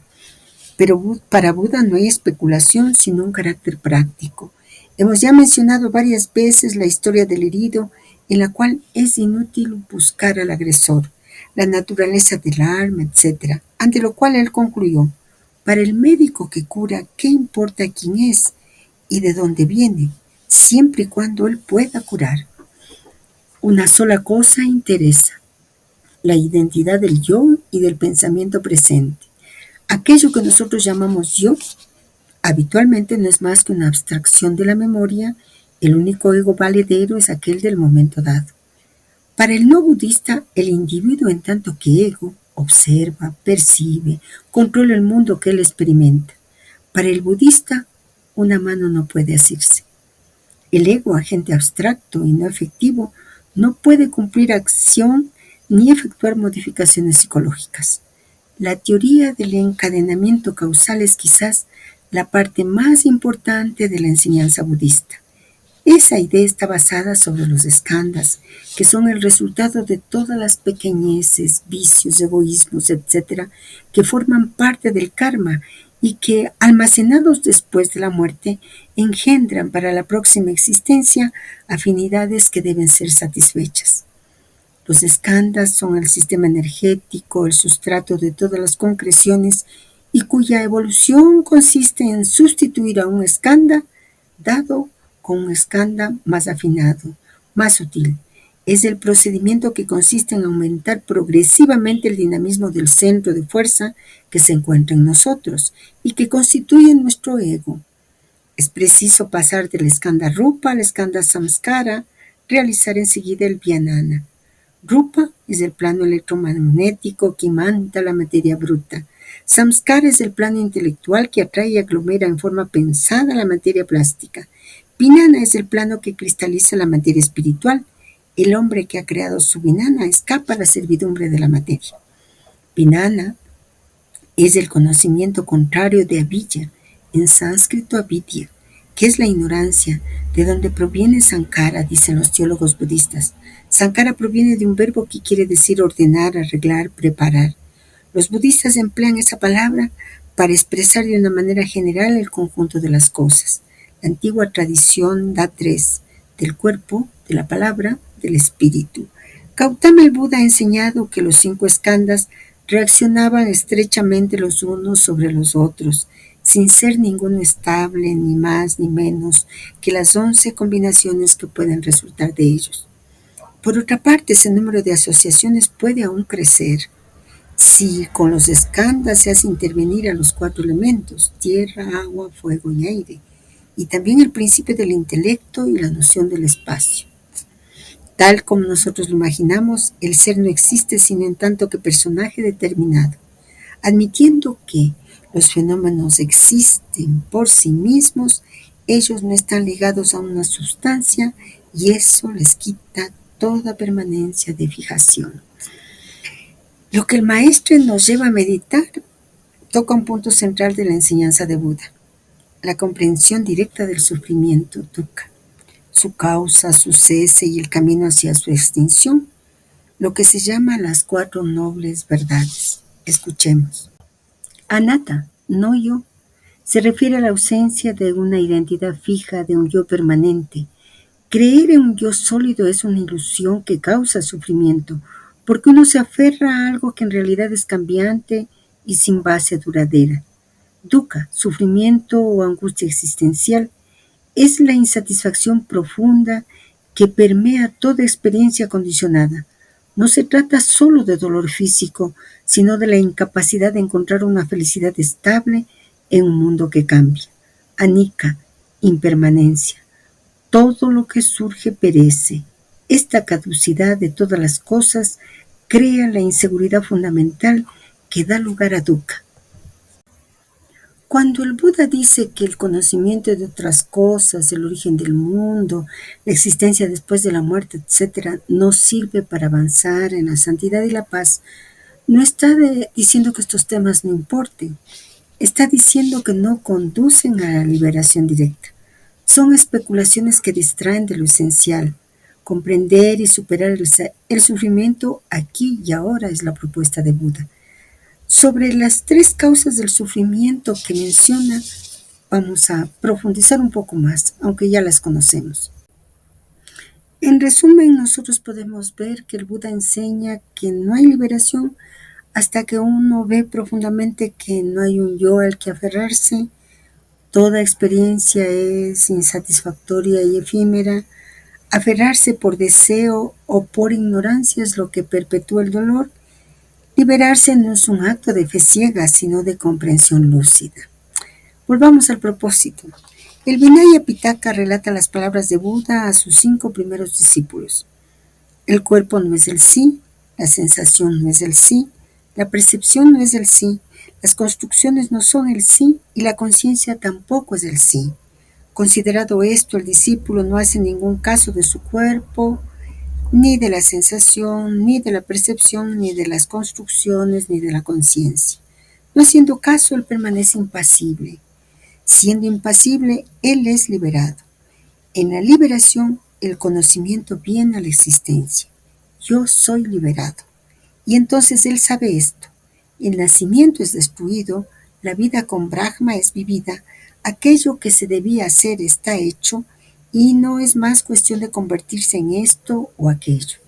Speaker 1: Pero para Buda no hay especulación, sino un carácter práctico. Hemos ya mencionado varias veces la historia del herido, en la cual es inútil buscar al agresor, la naturaleza del arma, etc., ante lo cual él concluyó: para el médico que cura, ¿qué importa quién es y de dónde viene, siempre y cuando él pueda curar? Una sola cosa interesa: la identidad del yo y del pensamiento presente. Aquello que nosotros llamamos yo habitualmente no es más que una abstracción de la memoria. El único ego valedero es aquel del momento dado. Para el no budista, el individuo, en tanto que ego, observa, percibe, controla el mundo que él experimenta. Para el budista, una mano no puede asirse. El ego, agente abstracto y no efectivo, no puede cumplir acción ni efectuar modificaciones psicológicas. La teoría del encadenamiento causal es quizás la parte más importante de la enseñanza budista. Esa idea está basada sobre los skandhas, que son el resultado de todas las pequeñeces, vicios, egoísmos, etc., que forman parte del karma y que, almacenados después de la muerte, engendran para la próxima existencia afinidades que deben ser satisfechas. Los skandhas son el sistema energético, el sustrato de todas las concreciones, y cuya evolución consiste en sustituir a un skandha dado con un skandha más afinado, más sutil. Es el procedimiento que consiste en aumentar progresivamente el dinamismo del centro de fuerza que se encuentra en nosotros y que constituye nuestro ego. Es preciso pasar del skandha rupa al skandha samskara, realizar enseguida el vyanana. Rupa es el plano electromagnético que imanta la materia bruta. Samskara es el plano intelectual que atrae y aglomera en forma pensada la materia plástica. Vijnana es el plano que cristaliza la materia espiritual. El hombre que ha creado su vijnana escapa a la servidumbre de la materia. Vijnana es el conocimiento contrario de avidya, en sánscrito avidya, que es la ignorancia, de donde proviene sankara, dicen los teólogos budistas. Sankara proviene de un verbo que quiere decir ordenar, arreglar, preparar. Los budistas emplean esa palabra para expresar de una manera general el conjunto de las cosas. La antigua tradición da tres: del cuerpo, de la palabra, del espíritu. Gautama el Buda ha enseñado que los 5 skandhas reaccionaban estrechamente los unos sobre los otros, sin ser ninguno estable, ni más ni menos que las 11 combinaciones que pueden resultar de ellos. Por otra parte, ese número de asociaciones puede aún crecer si con los skandhas se hace intervenir a los cuatro elementos, tierra, agua, fuego y aire, y también el principio del intelecto y la noción del espacio. Tal como nosotros lo imaginamos, el ser no existe sino en tanto que personaje determinado. Admitiendo que los fenómenos existen por sí mismos, ellos no están ligados a una sustancia y eso les quita toda permanencia de fijación. Lo que el maestro nos lleva a meditar toca un punto central de la enseñanza de Buda, la comprensión directa del sufrimiento, dukkha, su causa, su cese y el camino hacia su extinción, lo que se llama las cuatro nobles verdades. Escuchemos. Anatta, no yo, se refiere a la ausencia de una identidad fija, de un yo permanente. Creer en un yo sólido es una ilusión que causa sufrimiento, porque uno se aferra a algo que en realidad es cambiante y sin base duradera. Dukkha, sufrimiento o angustia existencial, es la insatisfacción profunda que permea toda experiencia condicionada. No se trata solo de dolor físico, sino de la incapacidad de encontrar una felicidad estable en un mundo que cambia. Anicca, impermanencia. Todo lo que surge perece. Esta caducidad de todas las cosas crea la inseguridad fundamental que da lugar a dukkha. Cuando el Buda dice que el conocimiento de otras cosas, el origen del mundo, la existencia después de la muerte, etc., no sirve para avanzar en la santidad y la paz, no está diciendo que estos temas no importen, está diciendo que no conducen a la liberación directa. Son especulaciones que distraen de lo esencial. Comprender y superar el sufrimiento aquí y ahora es la propuesta de Buda. Sobre las tres causas del sufrimiento que menciona, vamos a profundizar un poco más, aunque ya las conocemos. En resumen, nosotros podemos ver que el Buda enseña que no hay liberación hasta que uno ve profundamente que no hay un yo al que aferrarse, toda experiencia es insatisfactoria y efímera, aferrarse por deseo o por ignorancia es lo que perpetúa el dolor. Liberarse no es un acto de fe ciega, sino de comprensión lúcida. Volvamos al propósito. El Vinaya Pitaka relata las palabras de Buda a sus 5 primeros discípulos. El cuerpo no es el sí, la sensación no es el sí, la percepción no es el sí, las construcciones no son el sí y la conciencia tampoco es el sí. Considerado esto, el discípulo no hace ningún caso de su cuerpo, ni de la sensación, ni de la percepción, ni de las construcciones, ni de la conciencia. No haciendo caso, él permanece impasible. Siendo impasible, él es liberado. En la liberación, el conocimiento viene a la existencia. Yo soy liberado. Y entonces él sabe esto. El nacimiento es destruido, la vida con Brahma es vivida, aquello que se debía hacer está hecho, y no es más cuestión de convertirse en esto o aquello.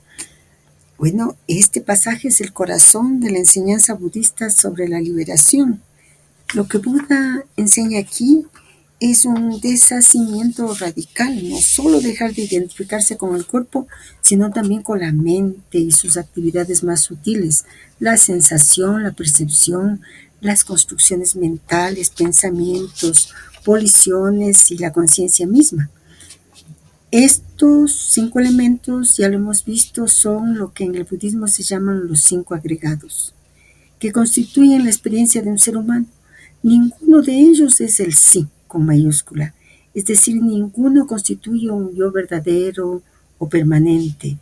Speaker 1: Bueno, este pasaje es el corazón de la enseñanza budista sobre la liberación. Lo que Buda enseña aquí es un deshacimiento radical, no solo dejar de identificarse con el cuerpo, sino también con la mente y sus actividades más sutiles, la sensación, la percepción, las construcciones mentales, pensamientos, voliciones y la conciencia misma. Estos 5 elementos, ya lo hemos visto, son lo que en el budismo se llaman los 5 agregados, que constituyen la experiencia de un ser humano. Ninguno de ellos es el sí, con mayúscula, es decir, ninguno constituye un yo verdadero o permanente.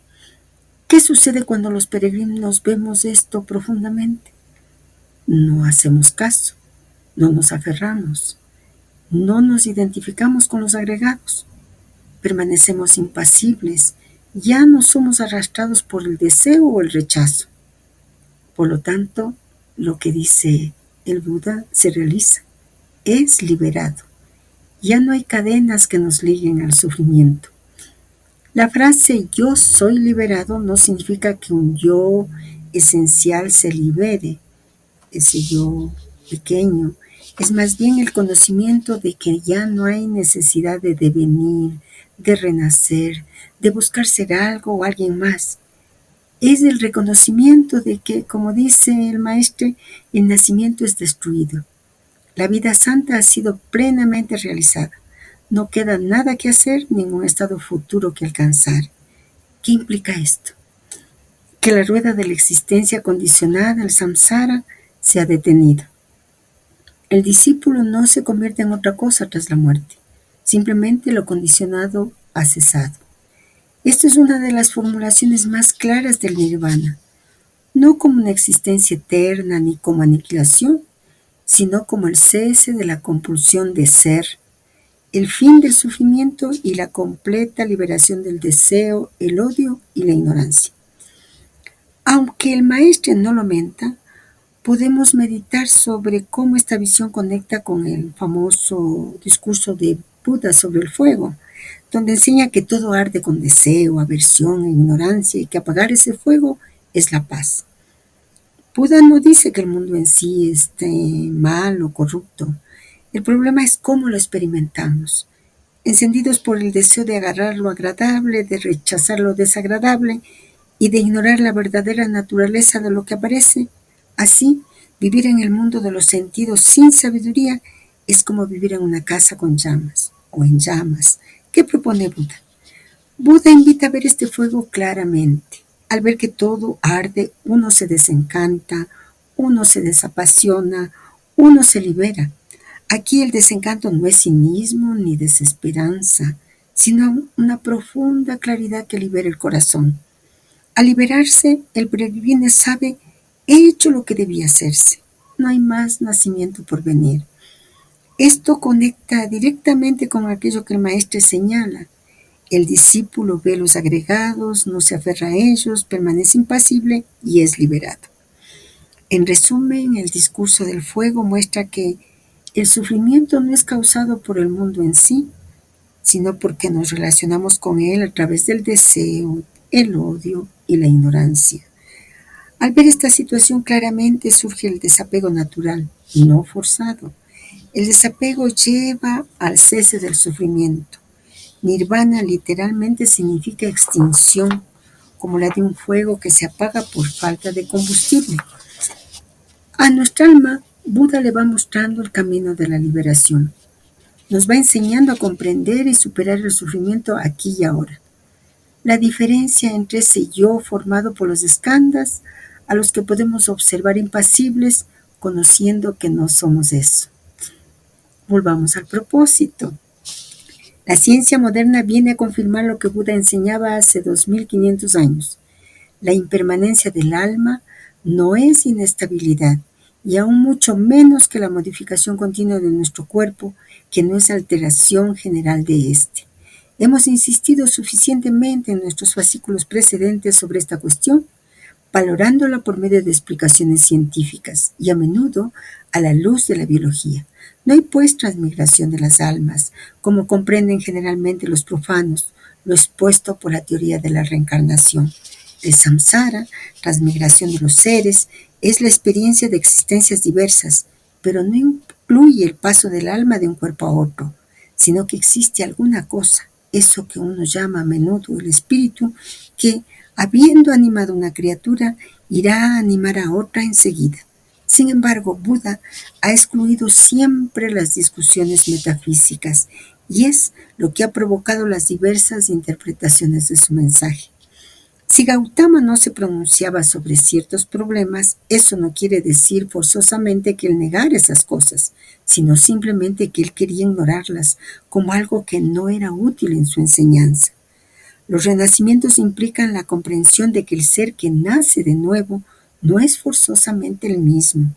Speaker 1: ¿Qué sucede cuando los peregrinos vemos esto profundamente? No hacemos caso, no nos aferramos, no nos identificamos con los agregados. Permanecemos impasibles, ya no somos arrastrados por el deseo o el rechazo. Por lo tanto, lo que dice el Buda se realiza, es liberado. Ya no hay cadenas que nos liguen al sufrimiento. La frase yo soy liberado no significa que un yo esencial se libere, ese yo pequeño. Es más bien el conocimiento de que ya no hay necesidad de devenir, de renacer, de buscar ser algo o alguien más. Es el reconocimiento de que, como dice el maestro, el nacimiento es destruido. La vida santa ha sido plenamente realizada. No queda nada que hacer, ningún estado futuro que alcanzar. ¿Qué implica esto? Que la rueda de la existencia condicionada, el samsara, se ha detenido. El discípulo no se convierte en otra cosa tras la muerte. Simplemente lo condicionado ha cesado. Esta es una de las formulaciones más claras del nirvana, no como una existencia eterna ni como aniquilación, sino como el cese de la compulsión de ser, el fin del sufrimiento y la completa liberación del deseo, el odio y la ignorancia. Aunque el maestro no lo menta, podemos meditar sobre cómo esta visión conecta con el famoso discurso de Buda sobre el fuego, donde enseña que todo arde con deseo, aversión e ignorancia y que apagar ese fuego es la paz. Buda no dice que el mundo en sí esté mal o corrupto. El problema es cómo lo experimentamos, encendidos por el deseo de agarrar lo agradable, de rechazar lo desagradable y de ignorar la verdadera naturaleza de lo que aparece. Así, vivir en el mundo de los sentidos sin sabiduría es como vivir en una casa con llamas o en llamas. ¿Qué propone Buda? Buda invita a ver este fuego claramente. Al ver que todo arde, uno se desencanta, uno se desapasiona, uno se libera. Aquí el desencanto no es cinismo ni desesperanza, sino una profunda claridad que libera el corazón. Al liberarse, el peregrino sabe, he hecho lo que debía hacerse. No hay más nacimiento por venir. Esto conecta directamente con aquello que el maestro señala. El discípulo ve los agregados, no se aferra a ellos, permanece impasible y es liberado. En resumen, el discurso del fuego muestra que el sufrimiento no es causado por el mundo en sí, sino porque nos relacionamos con él a través del deseo, el odio y la ignorancia. Al ver esta situación claramente surge el desapego natural, no forzado. El desapego lleva al cese del sufrimiento. Nirvana literalmente significa extinción, como la de un fuego que se apaga por falta de combustible. A nuestra alma, Buda le va mostrando el camino de la liberación. Nos va enseñando a comprender y superar el sufrimiento aquí y ahora. La diferencia entre ese yo formado por los skandhas a los que podemos observar impasibles, conociendo que no somos eso. Volvamos al propósito. La ciencia moderna viene a confirmar lo que Buda enseñaba hace 2500 años. La impermanencia del alma no es inestabilidad, y aún mucho menos que la modificación continua de nuestro cuerpo, que no es alteración general de éste. Hemos insistido suficientemente en nuestros fascículos precedentes sobre esta cuestión, valorándola por medio de explicaciones científicas y a menudo a la luz de la biología. No hay pues transmigración de las almas, como comprenden generalmente los profanos, lo expuesto por la teoría de la reencarnación. El samsara, transmigración de los seres, es la experiencia de existencias diversas, pero no incluye el paso del alma de un cuerpo a otro, sino que existe alguna cosa, eso que uno llama a menudo el espíritu, que, habiendo animado a una criatura, irá a animar a otra enseguida. Sin embargo, Buda ha excluido siempre las discusiones metafísicas, y es lo que ha provocado las diversas interpretaciones de su mensaje. Si Gautama no se pronunciaba sobre ciertos problemas, eso no quiere decir forzosamente que él negara esas cosas, sino simplemente que él quería ignorarlas como algo que no era útil en su enseñanza. Los renacimientos implican la comprensión de que el ser que nace de nuevo no es forzosamente el mismo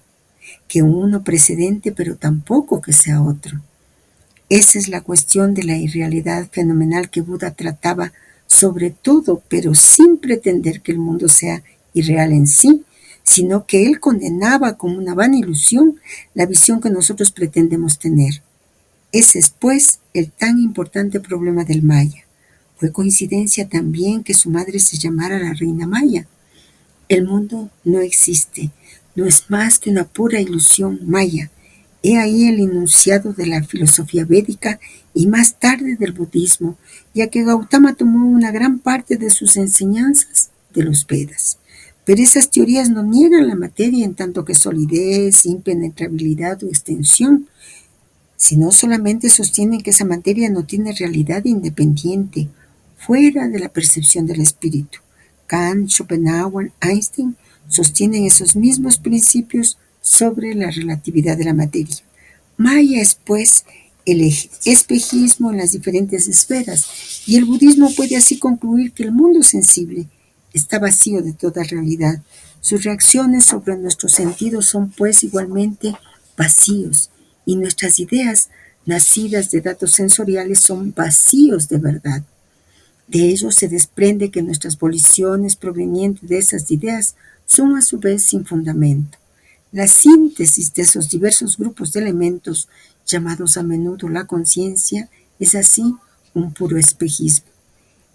Speaker 1: que uno precedente, pero tampoco que sea otro. Esa es la cuestión de la irrealidad fenomenal que Buda trataba sobre todo, pero sin pretender que el mundo sea irreal en sí, sino que él condenaba como una vana ilusión la visión que nosotros pretendemos tener. Ese es, pues, el tan importante problema del Maya. Fue coincidencia también que su madre se llamara la reina Maya. El mundo no existe, no es más que una pura ilusión maya, He ahí el enunciado de la filosofía védica y más tarde del budismo, ya que Gautama tomó una gran parte de sus enseñanzas de los Vedas. Pero esas teorías no niegan la materia en tanto que solidez, impenetrabilidad o extensión, sino solamente sostienen que esa materia no tiene realidad independiente, fuera de la percepción del espíritu. Kant, Schopenhauer, Einstein sostienen esos mismos principios sobre la relatividad de la materia. Maya es, pues, el espejismo en las diferentes esferas, y el budismo puede así concluir que el mundo sensible está vacío de toda realidad. Sus reacciones sobre nuestros sentidos son, pues, igualmente vacíos, y nuestras ideas, nacidas de datos sensoriales, son vacíos de verdad. De ello se desprende que nuestras voliciones provenientes de esas ideas son a su vez sin fundamento. La síntesis de esos diversos grupos de elementos, llamados a menudo la conciencia, es así un puro espejismo.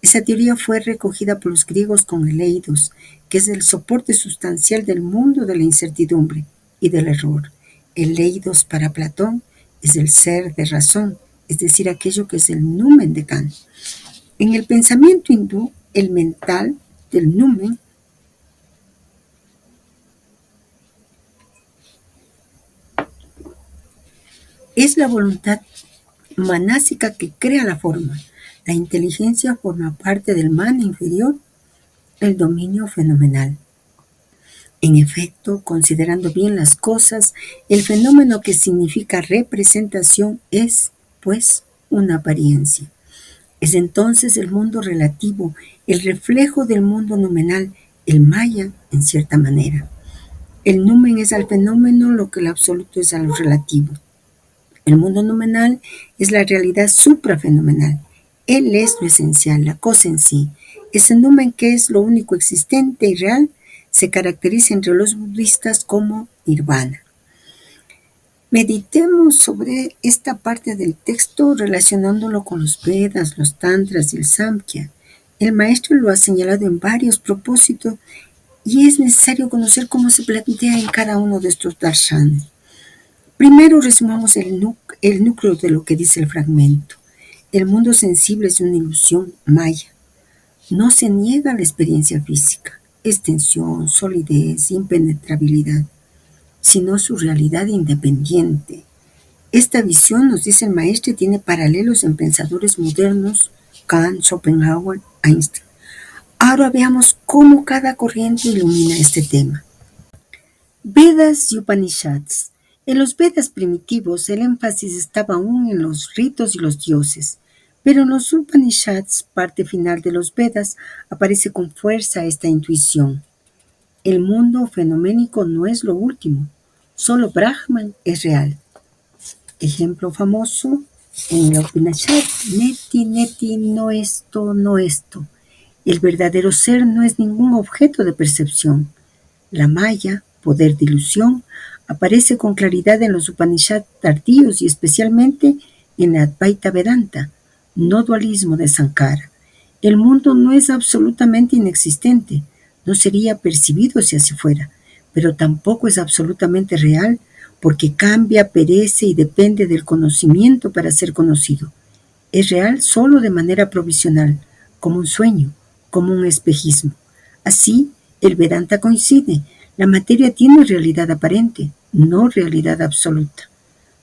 Speaker 1: Esa teoría fue recogida por los griegos con el eidos, que es el soporte sustancial del mundo de la incertidumbre y del error. El eidos para Platón es el ser de razón, es decir, aquello que es el numen de Kant. En el pensamiento hindú, el mental del numen es la voluntad manásica que crea la forma. La inteligencia forma parte del mana inferior, el dominio fenomenal. En efecto, considerando bien las cosas, el fenómeno que significa representación es, pues, una apariencia. Es entonces el mundo relativo, el reflejo del mundo numenal, el maya, en cierta manera. El numen es al fenómeno lo que el absoluto es a lo relativo. El mundo numenal es la realidad suprafenomenal. Él es lo esencial, la cosa en sí. Ese numen que es lo único existente y real se caracteriza entre los budistas como nirvana. Meditemos sobre esta parte del texto relacionándolo con los Vedas, los Tantras y el Samkhya. El maestro lo ha señalado en varios propósitos y es necesario conocer cómo se plantea en cada uno de estos darshanas. Primero resumamos el núcleo de lo que dice el fragmento. El mundo sensible es una ilusión maya. No se niega la experiencia física, extensión, solidez, impenetrabilidad, sino su realidad independiente. Esta visión, nos dice el maestro, tiene paralelos en pensadores modernos, Kant, Schopenhauer, Einstein. Ahora veamos cómo cada corriente ilumina este tema. Vedas y Upanishads. En los Vedas primitivos el énfasis estaba aún en los ritos y los dioses, pero en los Upanishads, parte final de los Vedas, aparece con fuerza esta intuición. El mundo fenoménico no es lo último, solo Brahman es real. Ejemplo famoso en la Upanishad, Neti, Neti, no esto, no esto. El verdadero ser no es ningún objeto de percepción. La Maya, poder de ilusión, aparece con claridad en los Upanishads tardíos y especialmente en la Advaita Vedanta, no dualismo de Sankara. El mundo no es absolutamente inexistente, no sería percibido si así fuera, pero tampoco es absolutamente real porque cambia, perece y depende del conocimiento para ser conocido. Es real solo de manera provisional, como un sueño, como un espejismo. Así, el Vedanta coincide. La materia tiene realidad aparente, no realidad absoluta.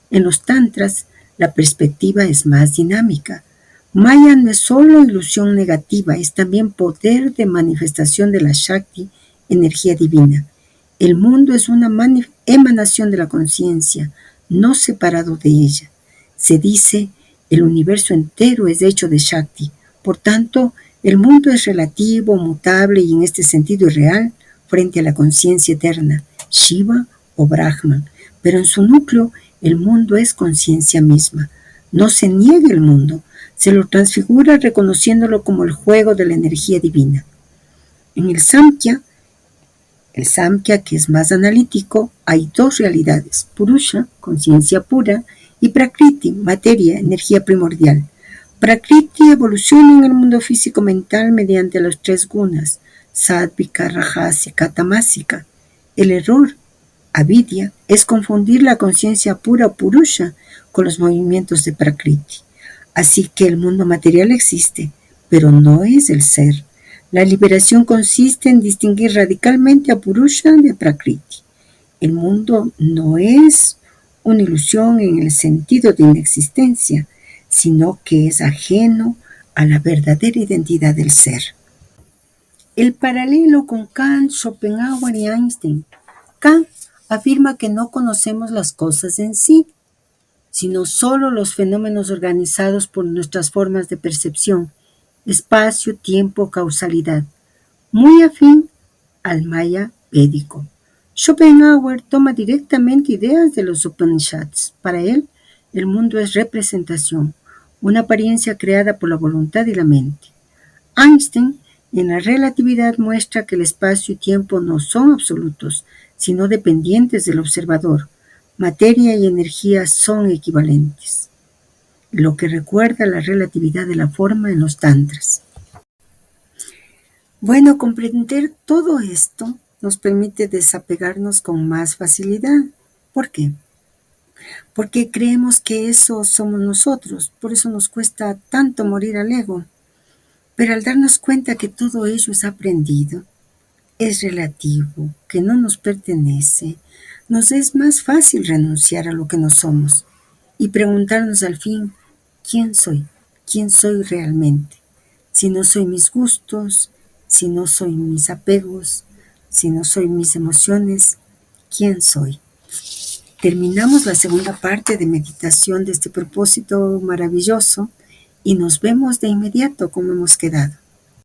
Speaker 1: En los tantras, la perspectiva es más dinámica. Maya no es solo ilusión negativa, es también poder de manifestación de la Shakti, energía divina. El mundo es una emanación de la conciencia, no separado de ella. Se dice, el universo entero es hecho de Shakti. Por tanto, el mundo es relativo, mutable y en este sentido irreal frente a la conciencia eterna, Shiva o Brahman. Pero en su núcleo, el mundo es conciencia misma. No se niega el mundo, se lo transfigura reconociéndolo como el juego de la energía divina. En el Samkhya que es más analítico, hay dos realidades, Purusha, conciencia pura, y Prakriti, materia, energía primordial. Prakriti evoluciona en el mundo físico-mental mediante los tres gunas, Sattvika, Rajásika, Tamásika. El error Avidya es confundir la conciencia pura Purusha con los movimientos de Prakriti. Así que el mundo material existe, pero no es el ser. La liberación consiste en distinguir radicalmente a Purusha de Prakriti. El mundo no es una ilusión en el sentido de inexistencia, sino que es ajeno a la verdadera identidad del ser. El paralelo con Kant, Schopenhauer y Einstein. Kant afirma que no conocemos las cosas en sí, sino solo los fenómenos organizados por nuestras formas de percepción, espacio, tiempo, causalidad, muy afín al maya védico. Schopenhauer toma directamente ideas de los Upanishads. Para él, el mundo es representación, una apariencia creada por la voluntad y la mente. Einstein, en la relatividad, muestra que el espacio y tiempo no son absolutos, sino dependientes del observador. Materia y energía son equivalentes, lo que recuerda la relatividad de la forma en los tantras. Bueno, comprender todo esto nos permite desapegarnos con más facilidad. ¿Por qué? Porque creemos que eso somos nosotros, por eso nos cuesta tanto morir al ego. Pero al darnos cuenta que todo ello es aprendido, es relativo, que no nos pertenece, nos es más fácil renunciar a lo que no somos y preguntarnos al fin, ¿quién soy? ¿Quién soy realmente? Si no soy mis gustos, si no soy mis apegos, si no soy mis emociones, ¿quién soy? Terminamos la segunda parte de meditación de este propósito maravilloso y nos vemos de inmediato como hemos quedado.